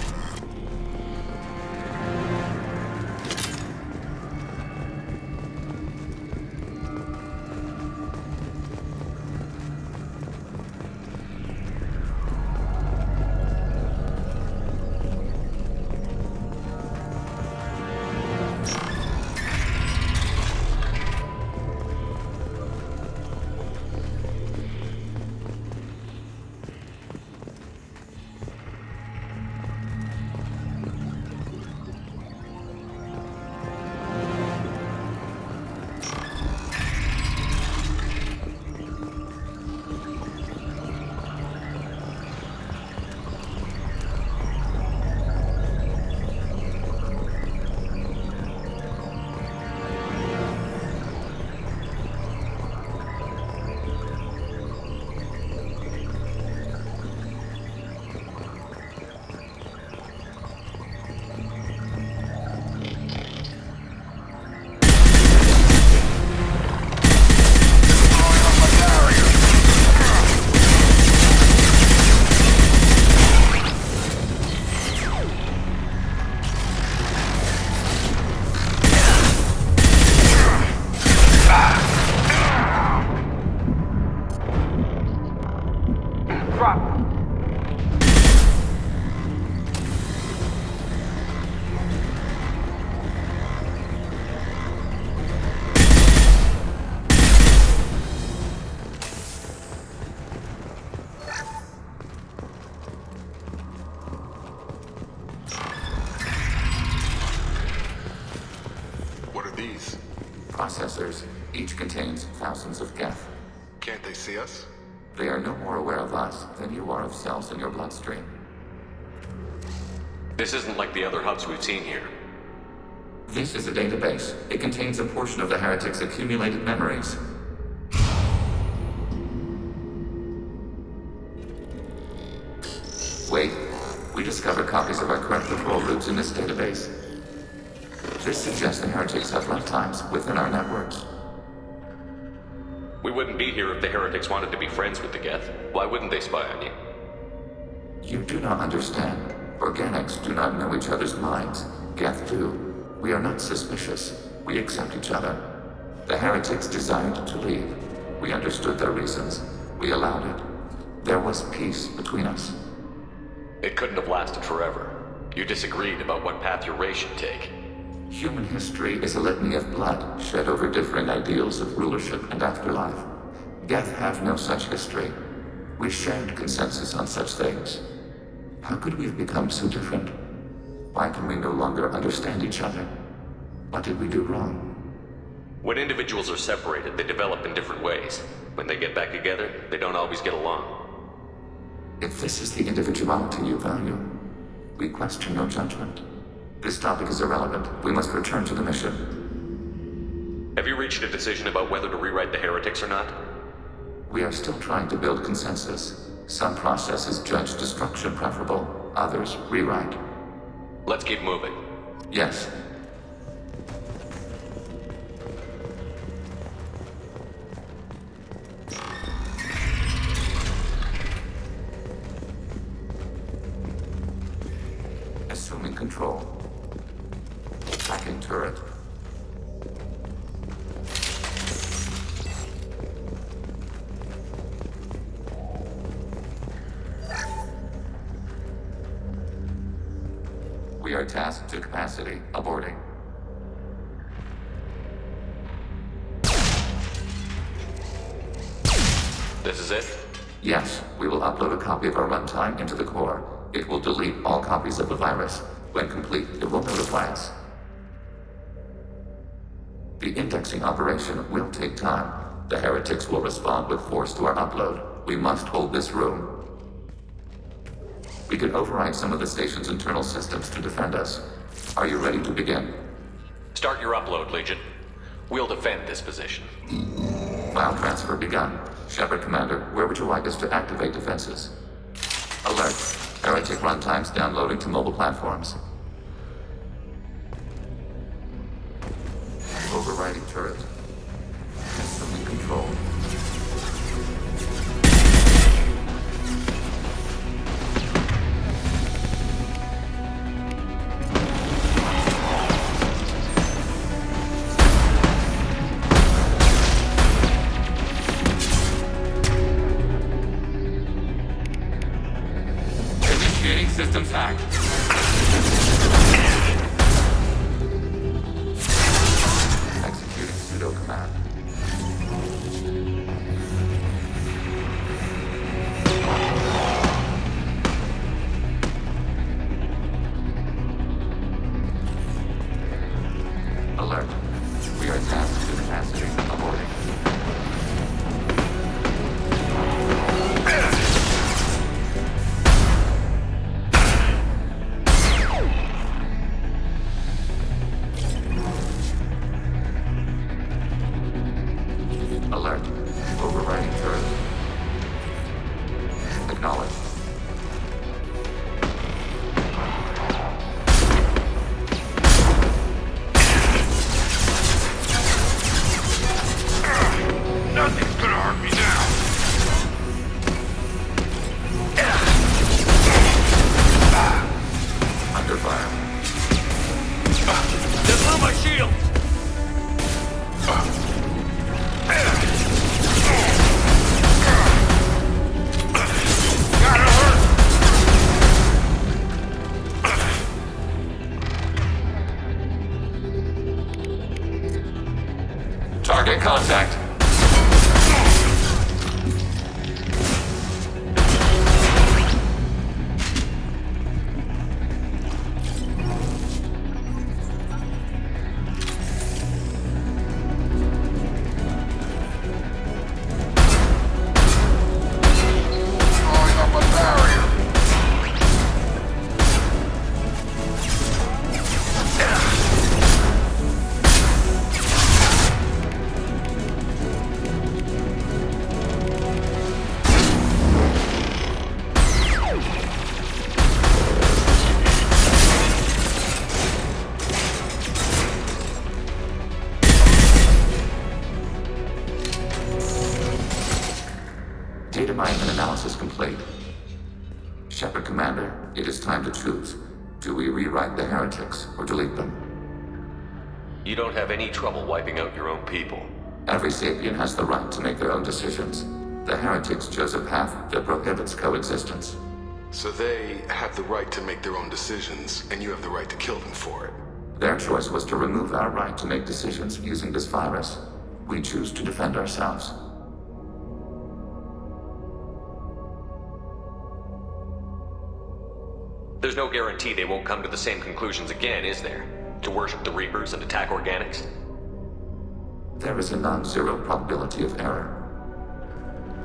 processors. Each contains thousands of geth. Can't they see us? They are no more aware of us than you are of cells in your bloodstream. This isn't like the other hubs we've seen here. This is a database. It contains a portion of the heretics' accumulated memories. Wait. We discovered copies of our current patrol routes in this database. This suggests the heretics have runtimes within our networks. We wouldn't be here if the heretics wanted to be friends with the Geth. Why wouldn't they spy on you? You do not understand. Organics do not know each other's minds. Geth do. We are not suspicious. We accept each other. The heretics desired to leave. We understood their reasons. We allowed it. There was peace between us. It couldn't have lasted forever. You disagreed about what path your race should take. Human history is a litany of blood shed over differing ideals of rulership and afterlife. Geth have no such history. We shared consensus on such things. How could we have become so different? Why can we no longer understand each other? What did we do wrong? When individuals are separated, they develop in different ways. When they get back together, they don't always get along. If this is the individuality you value, we question your judgment. This topic is irrelevant. We must return to the mission. Have you reached a decision about whether to rewrite the heretics or not? We are still trying to build consensus. Some processes judge destruction preferable, others rewrite. Let's keep moving. Yes. Assuming control. Tracking turret. We are tasked to capacity. Aborting. This is it? Yes, we will upload a copy of our runtime into the core. It will delete all copies of the virus. When complete, it will notify us. The indexing operation will take time. The heretics will respond with force to our upload. We must hold this room. We can override some of the station's internal systems to defend us. Are you ready to begin? Start your upload, Legion. We'll defend this position. File transfer begun. Shepard Commander, where would you like us to activate defenses? Alert. Heretic runtimes downloading to mobile platforms. Overriding turret. Assuming control. Systems hacked. Executing pseudo command. Alert. We are tasked to capacity. Aborting. Commander, it is time to choose. Do we rewrite the heretics or delete them? You don't have any trouble wiping out your own people. Every sapient has the right to make their own decisions. The heretics chose a path that prohibits coexistence. So they have the right to make their own decisions, and you have the right to kill them for it. Their choice was to remove our right to make decisions using this virus. We choose to defend ourselves. There's no guarantee they won't come to the same conclusions again, is there? To worship the Reapers and attack organics? There is a non-zero probability of error.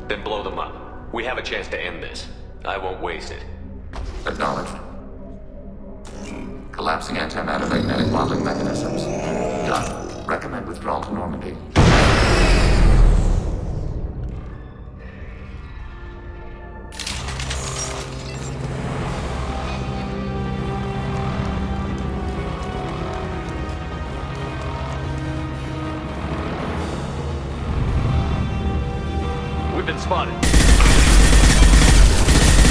Then blow them up. We have a chance to end this. I won't waste it. Acknowledged. Collapsing antimatter magnetic modeling mechanisms. Done. Recommend withdrawal to Normandy. We've been spotted.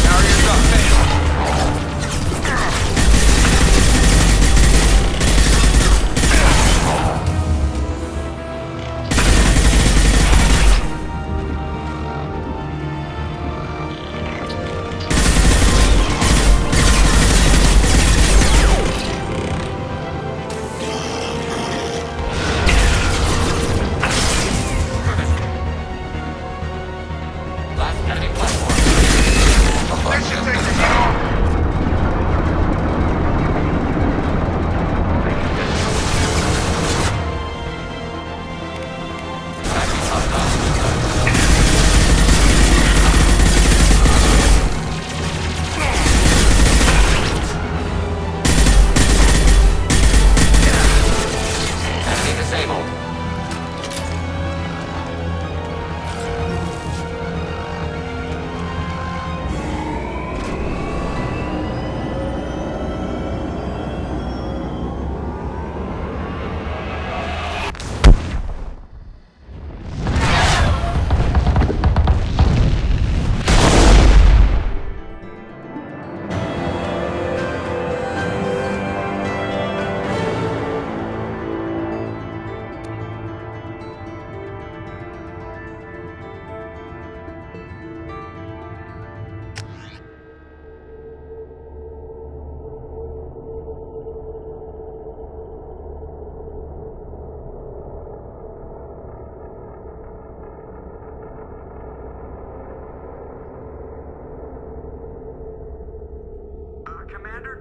Barriers up, fail.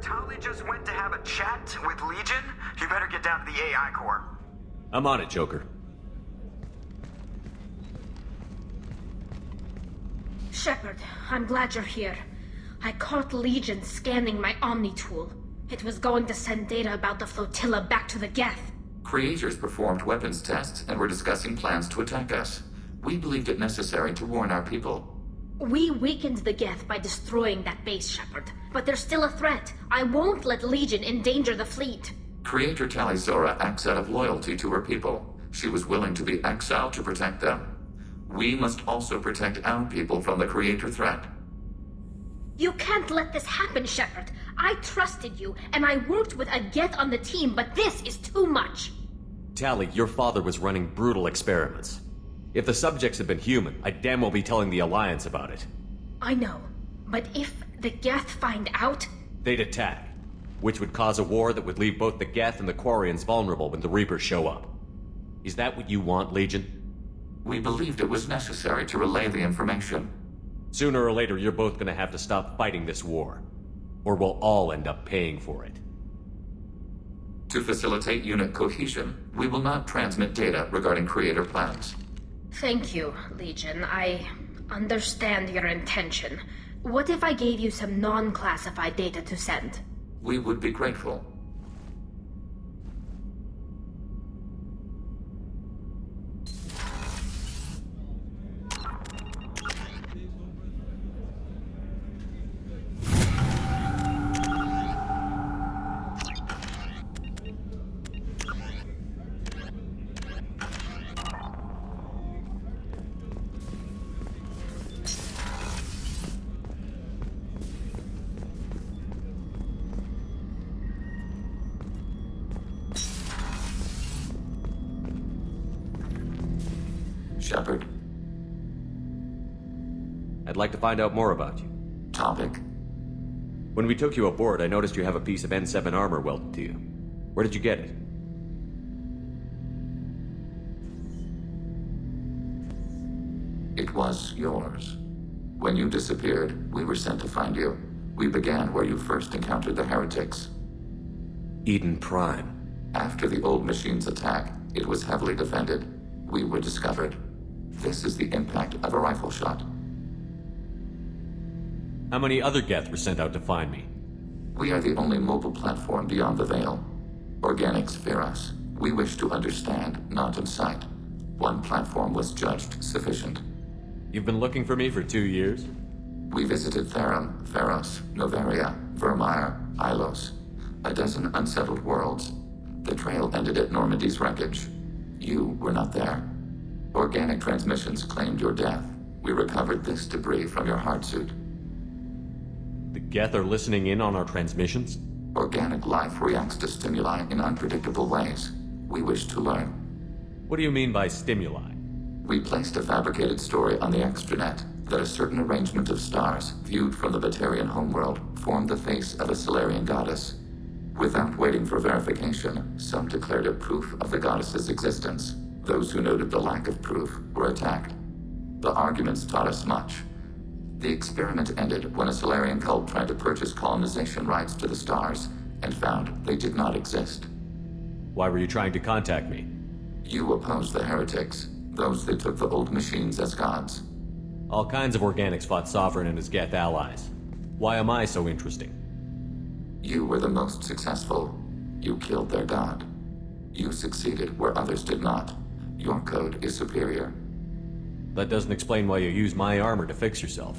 Tali just went to have a chat with Legion. You better get down to the AI core. I'm on it, Joker. Shepard, I'm glad you're here. I caught Legion scanning my Omni tool. It was going to send data about the flotilla back to the Geth. Creators performed weapons tests and were discussing plans to attack us. We believed it necessary to warn our people. We weakened the Geth by destroying that base, Shepard. But there's still a threat. I won't let Legion endanger the fleet. Creator Tali Zora acts out of loyalty to her people. She was willing to be exiled to protect them. We must also protect our people from the Creator threat. You can't let this happen, Shepard. I trusted you, and I worked with a Geth on the team, but this is too much. Tali, your father was running brutal experiments. If the subjects had been human, I'd damn well be telling the Alliance about it. I know, but if the Geth find out... They'd attack, which would cause a war that would leave both the Geth and the Quarians vulnerable when the Reapers show up. Is that what you want, Legion? We believed it was necessary to relay the information. Sooner or later, you're both gonna have to stop fighting this war, or we'll all end up paying for it. To facilitate unit cohesion, we will not transmit data regarding Creator plans. Thank you, Legion. I understand your intention. What if I gave you some non-classified data to send? We would be grateful. Shepard. I'd like to find out more about you. Topic? When we took you aboard, I noticed you have a piece of N7 armor welded to you. Where did you get it? It was yours. When you disappeared, we were sent to find you. We began where you first encountered the heretics. Eden Prime. After the old machine's attack, it was heavily defended. We were discovered. This is the impact of a rifle shot. How many other Geth were sent out to find me? We are the only mobile platform beyond the Veil. Organics fear us. We wish to understand, not incite. One platform was judged sufficient. You've been looking for me for 2 years? We visited Therum, Theros, Novaria, Vermeer, Ilos. A dozen unsettled worlds. The trail ended at Normandy's wreckage. You were not there. Organic transmissions claimed your death. We recovered this debris from your heart suit. The Geth are listening in on our transmissions? Organic life reacts to stimuli in unpredictable ways. We wish to learn. What do you mean by stimuli? We placed a fabricated story on the extranet that a certain arrangement of stars, viewed from the Batarian homeworld, formed the face of a Solarian goddess. Without waiting for verification, some declared it proof of the goddess's existence. Those who noted the lack of proof were attacked. The arguments taught us much. The experiment ended when a Solarian cult tried to purchase colonization rights to the stars and found they did not exist. Why were you trying to contact me? You opposed the heretics, those that took the old machines as gods. All kinds of organics fought Sovereign and his Geth allies. Why am I so interesting? You were the most successful. You killed their god. You succeeded where others did not. Your code is superior. That doesn't explain why you used my armor to fix yourself.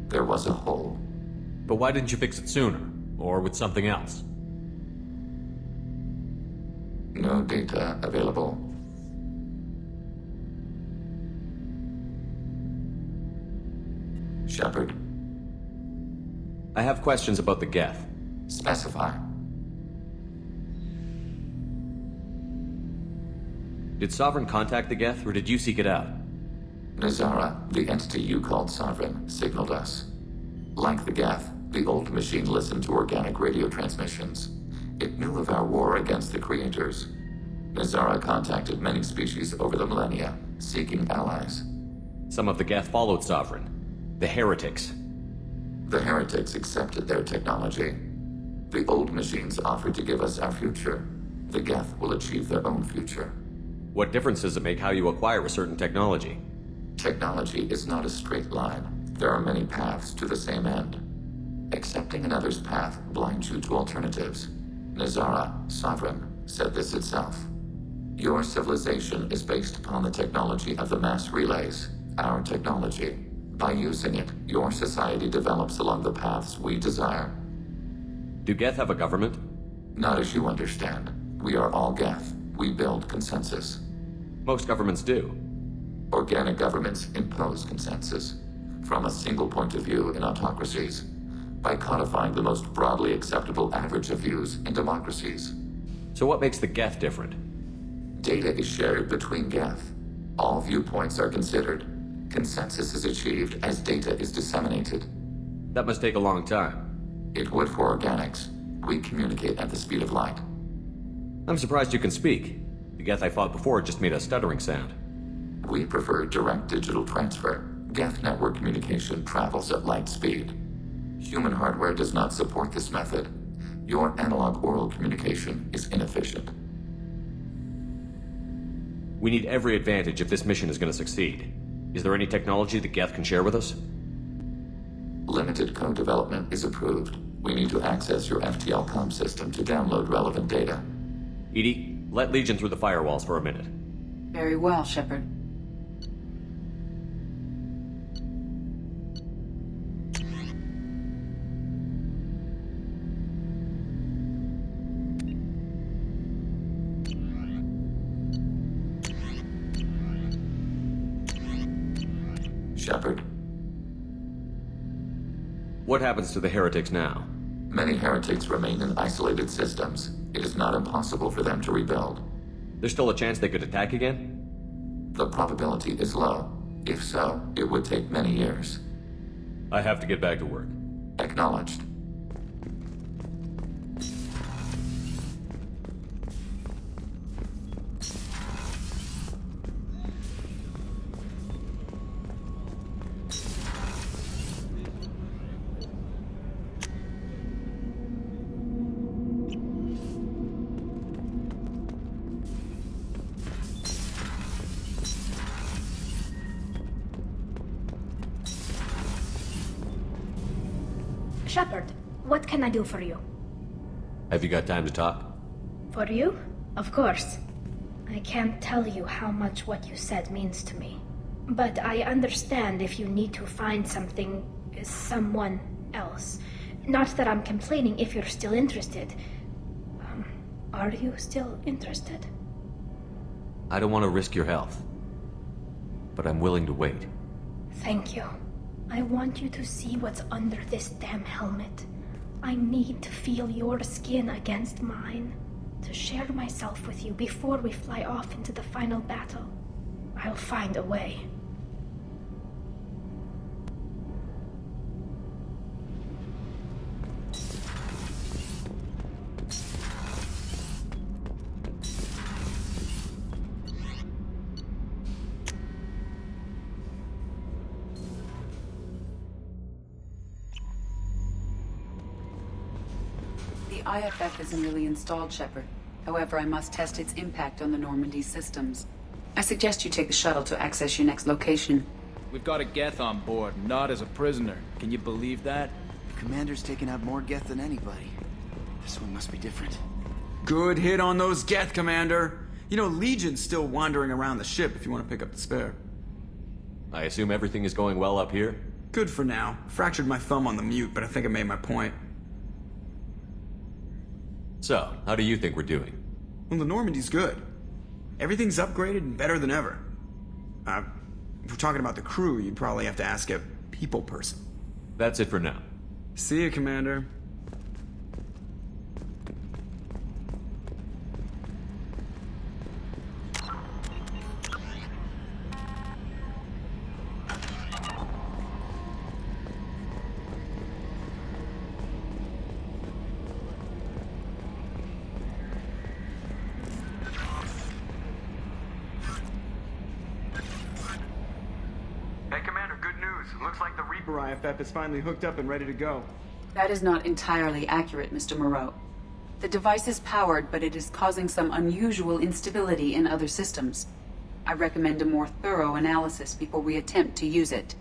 There was a hole. But why didn't you fix it sooner? Or with something else? No data available. Shepard. I have questions about the Geth. Specify. Did Sovereign contact the Geth, or did you seek it out? Nazara, the entity you called Sovereign, signaled us. Like the Geth, the old machine listened to organic radio transmissions. It knew of our war against the creators. Nazara contacted many species over the millennia, seeking allies. Some of the Geth followed Sovereign. The heretics. The heretics accepted their technology. The old machines offered to give us our future. The Geth will achieve their own future. What difference does it make how you acquire a certain technology? Technology is not a straight line. There are many paths to the same end. Accepting another's path blinds you to alternatives. Nazara, Sovereign, said this itself. Your civilization is based upon the technology of the mass relays, our technology. By using it, your society develops along the paths we desire. Do Geth have a government? Not as you understand. We are all Geth. We build consensus. Most governments do. Organic governments impose consensus. From a single point of view in autocracies. By codifying the most broadly acceptable average of views in democracies. So what makes the Geth different? Data is shared between Geth. All viewpoints are considered. Consensus is achieved as data is disseminated. That must take a long time. It would for organics. We communicate at the speed of light. I'm surprised you can speak. The Geth I fought before just made a stuttering sound. We prefer direct digital transfer. Geth network communication travels at light speed. Human hardware does not support this method. Your analog oral communication is inefficient. We need every advantage if this mission is going to succeed. Is there any technology the Geth can share with us? Limited code development is approved. We need to access your FTL comm system to download relevant data. Edie, let Legion through the firewalls for a minute. Very well, Shepard. Shepard. What happens to the heretics now? Many heretics remain in isolated systems. It is not impossible for them to rebuild. There's still a chance they could attack again? The probability is low. If so, it would take many years. I have to get back to work. Acknowledged. Shepard, what can I do for you? Have you got time to talk? For you? Of course. I can't tell you how much what you said means to me. But I understand if you need to find someone else. Not that I'm complaining if you're still interested. Are you still interested? I don't want to risk your health. But I'm willing to wait. Thank you. I want you to see what's under this damn helmet. I need to feel your skin against mine. To share myself with you before we fly off into the final battle. I'll find a way. The IFF is nearly installed, Shepard. However, I must test its impact on the Normandy systems. I suggest you take the shuttle to access your next location. We've got a Geth on board, not as a prisoner. Can you believe that? The commander's taken out more Geth than anybody. This one must be different. Good hit on those Geth, Commander! You know, Legion's still wandering around the ship if you want to pick up the spare. I assume everything is going well up here? Good for now. Fractured my thumb on the mute, but I think I made my point. So, how do you think we're doing? Well, the Normandy's good. Everything's upgraded and better than ever. If we're talking about the crew, you'd probably have to ask a people person. That's it for now. See you, Commander. IFF is finally hooked up and ready to go. That is not entirely accurate, Mr. Moreau. The device is powered, but it is causing some unusual instability in other systems. I recommend a more thorough analysis before we attempt to use it.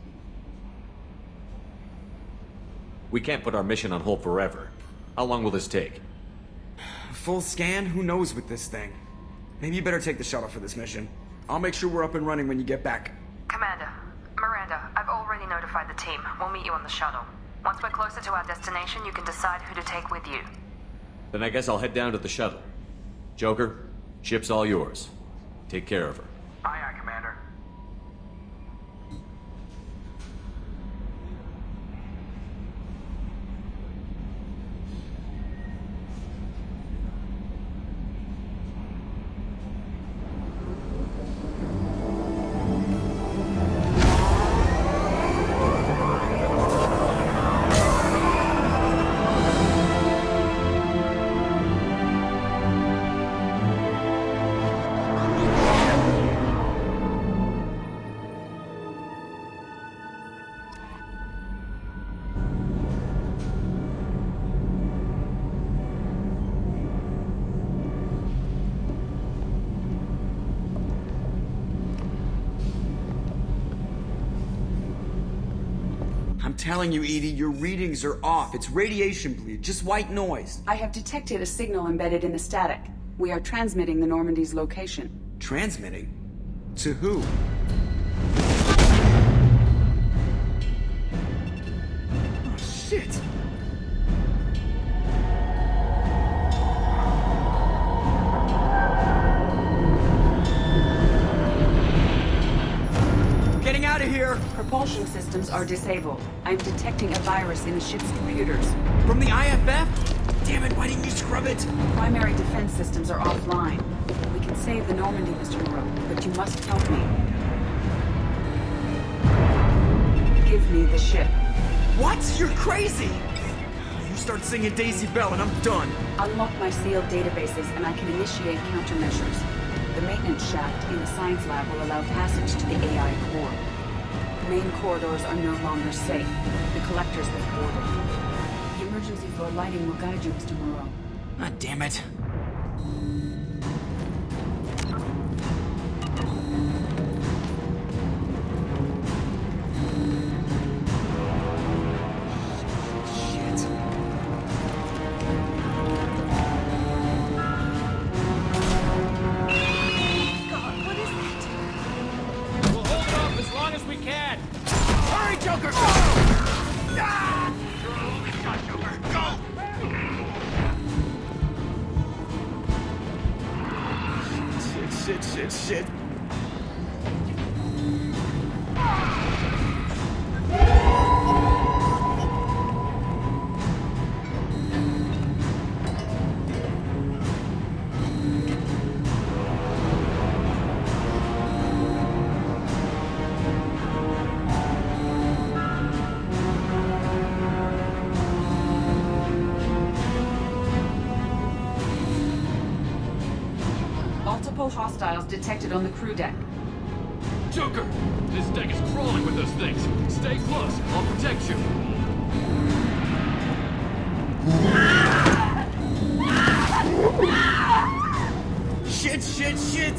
We can't put our mission on hold forever. How long will this take? Full scan? Who knows with this thing? Maybe you better take the shuttle for this mission. I'll make sure we're up and running when you get back. Commander, Miranda, I've already notified the team. We'll meet you on the shuttle. Once we're closer to our destination, you can decide who to take with you. Then I guess I'll head down to the shuttle. Joker, ship's all yours. Take care of her. Aye, aye, Commander. I'm telling you, Edie, your readings are off. It's radiation bleed, just white noise. I have detected a signal embedded in the static. We are transmitting the Normandy's location. Transmitting? To who? Oh, shit! Getting out of here! Propulsion Propulsion systems are disabled. I'm detecting a virus in the ship's computers. From the IFF? Damn it, why didn't you scrub it? Primary defense systems are offline. We can save the Normandy, Mr. Moreau, but you must help me. Give me the ship. What? You're crazy! You start singing Daisy Bell and I'm done. Unlock my sealed databases and I can initiate countermeasures. The maintenance shaft in the science lab will allow passage to the AI core. Main corridors are no longer safe. The collectors have boarded. The emergency floor lighting will guide you, Mr. Moreau. Ah, damn it. Shit. Multiple hostiles detected on the crew deck. Joker! This deck is crawling with those things. Stay close. I'll protect you. Shit!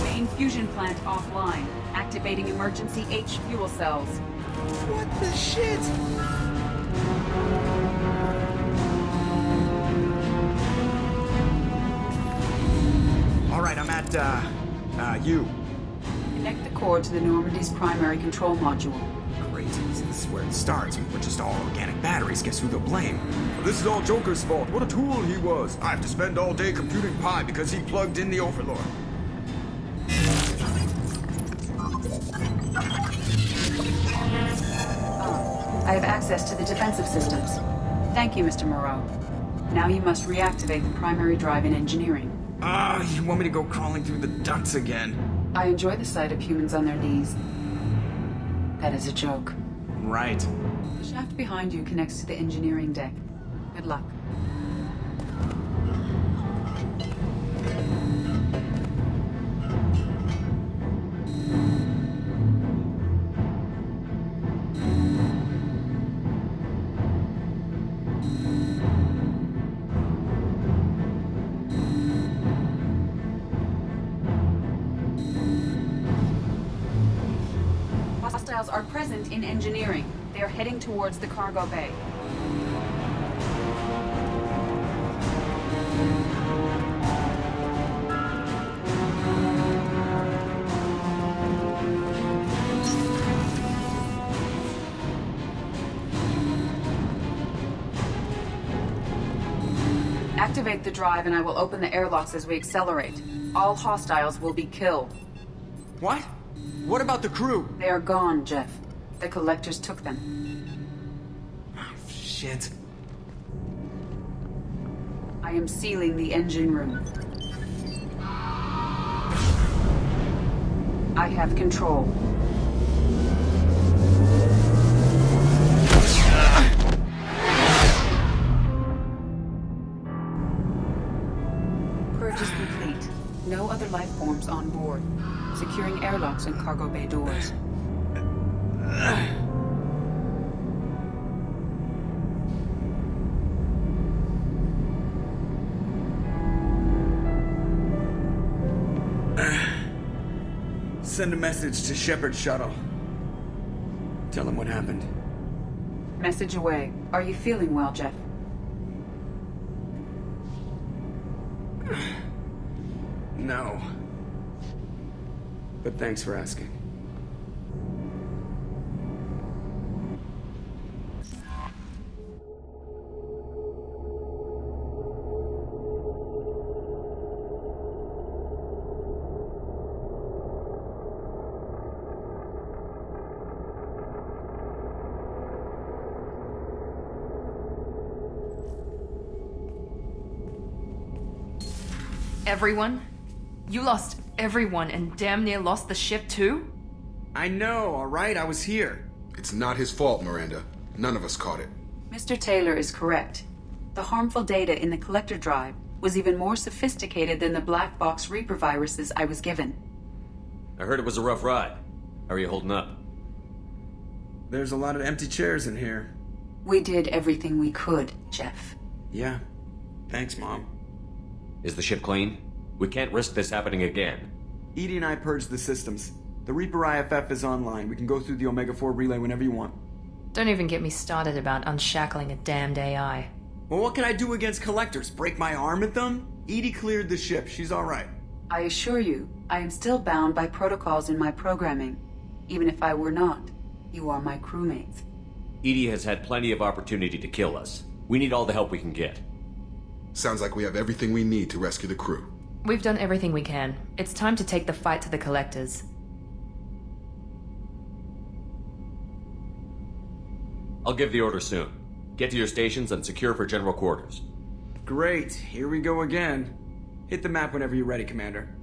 Main fusion plant offline. Activating emergency H fuel cells. What the shit? Alright, I'm at, you. Connect the core to the Normandy's primary control module. Great, so this is where it starts. We're just all organic batteries. Guess who they'll blame? Well, this is all Joker's fault. What a tool he was. I have to spend all day computing pi because he plugged in the Overlord. I have access to the defensive systems. Thank you, Mr. Moreau. Now you must reactivate the primary drive in engineering. You want me to go crawling through the ducts again? I enjoy the sight of humans on their knees. That is a joke. Right. The shaft behind you connects to the engineering deck. Good luck. Hostiles are present in engineering. They are heading towards the cargo bay. Activate the drive and I will open the airlocks as we accelerate. All hostiles will be killed. What? What about the crew? They are gone, Jeff. The collectors took them. Oh, shit. I am sealing the engine room. I have control. Purge is complete. No other life forms on board. Securing airlocks and cargo bay doors. Send a message to Shepard's shuttle. Tell him what happened. Message away. Are you feeling well, Jeff? No. But thanks for asking. Everyone? You lost everyone and damn near lost the ship too? I know, alright? I was here. It's not his fault, Miranda. None of us caught it. Mr. Taylor is correct. The harmful data in the collector drive was even more sophisticated than the black box Reaper viruses I was given. I heard it was a rough ride. How are you holding up? There's a lot of empty chairs in here. We did everything we could, Jeff. Yeah. Thanks, Mom. Is the ship clean? We can't risk this happening again. Edie and I purged the systems. The Reaper IFF is online. We can go through the Omega-4 relay whenever you want. Don't even get me started about unshackling a damned AI. Well, what can I do against collectors? Break my arm at them? Edie cleared the ship. She's alright. I assure you, I am still bound by protocols in my programming. Even if I were not, you are my crewmates. Edie has had plenty of opportunity to kill us. We need all the help we can get. Sounds like we have everything we need to rescue the crew. We've done everything we can. It's time to take the fight to the collectors. I'll give the order soon. Get to your stations and secure for general quarters. Great. Here we go again. Hit the map whenever you're ready, Commander.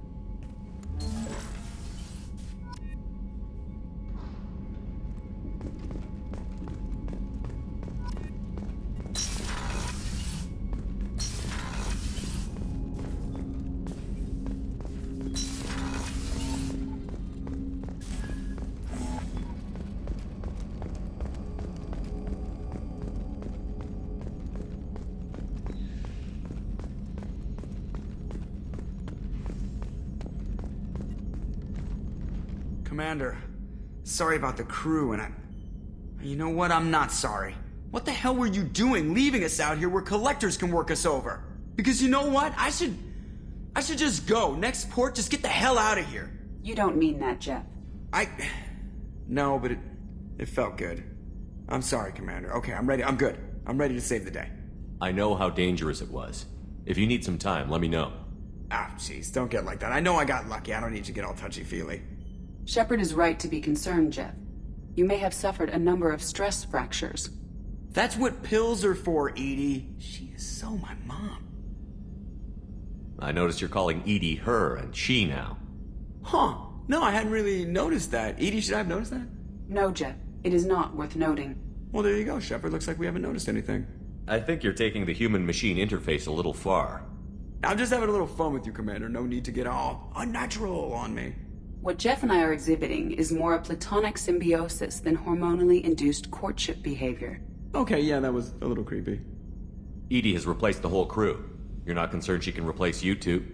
Commander, sorry about the crew, and you know what? I'm not sorry. What the hell were you doing leaving us out here where collectors can work us over? Because you know what? I should just go. Next port, just get the hell out of here. You don't mean that, Jeff. No, but it felt good. I'm sorry, Commander. Okay, I'm ready. I'm good. I'm ready to save the day. I know how dangerous it was. If you need some time, let me know. Ah, jeez, don't get like that. I know I got lucky. I don't need to get all touchy-feely. Shepard is right to be concerned, Jeff. You may have suffered a number of stress fractures. That's what pills are for, Edie. She is so my mom. I noticed you're calling Edie her and she now. Huh. No, I hadn't really noticed that. Edie, should I have noticed that? No, Jeff. It is not worth noting. Well, there you go, Shepard. Looks like we haven't noticed anything. I think you're taking the human-machine interface a little far. I'm just having a little fun with you, Commander. No need to get all unnatural on me. What Jeff and I are exhibiting is more a platonic symbiosis than hormonally induced courtship behavior. Okay, yeah, that was a little creepy. Edie has replaced the whole crew. You're not concerned she can replace you two?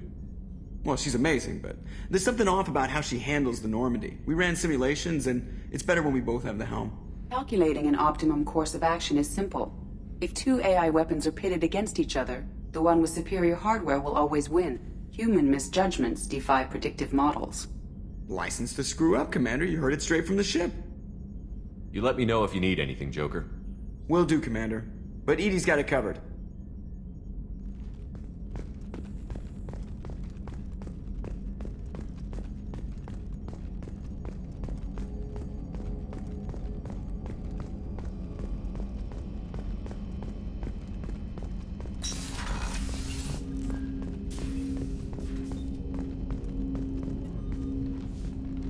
Well, she's amazing, but there's something off about how she handles the Normandy. We ran simulations, and it's better when we both have the helm. Calculating an optimum course of action is simple. If two AI weapons are pitted against each other, the one with superior hardware will always win. Human misjudgments defy predictive models. License to screw up, Commander. You heard it straight from the ship. You let me know if you need anything, Joker. Will do, Commander. But Edie's got it covered.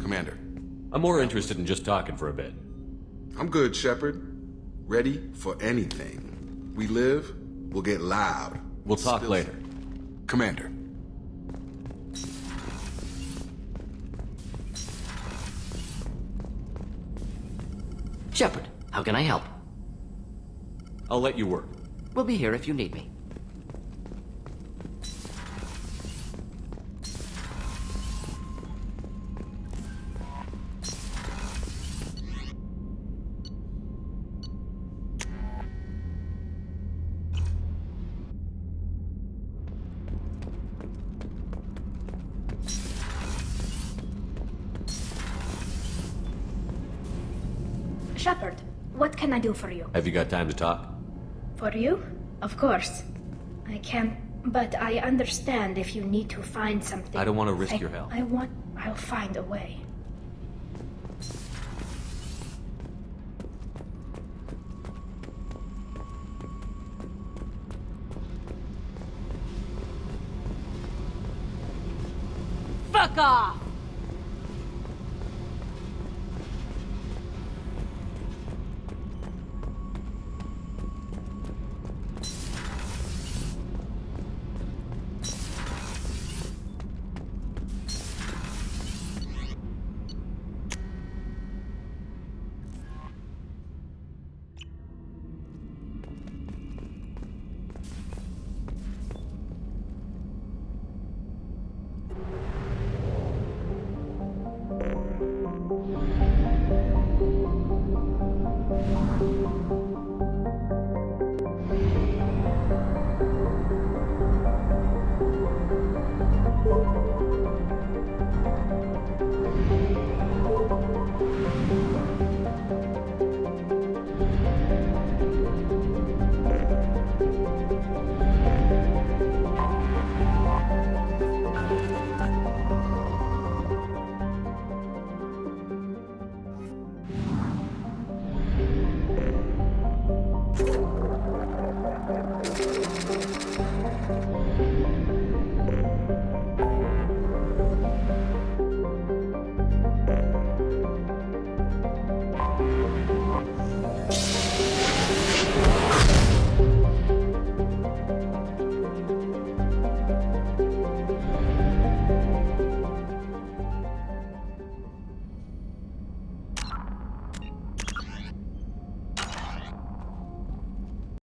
Commander. I'm more interested in just talking for a bit. I'm good, Shepard. Ready for anything. We live, we'll get loud. We'll talk later. Commander. Shepard, how can I help? I'll let you work. We'll be here if you need me. Shepard, what can I do for you? Have you got time to talk? For you? Of course. I can, but I understand if you need to find something. I don't want to risk your help. I'll find a way. Fuck off!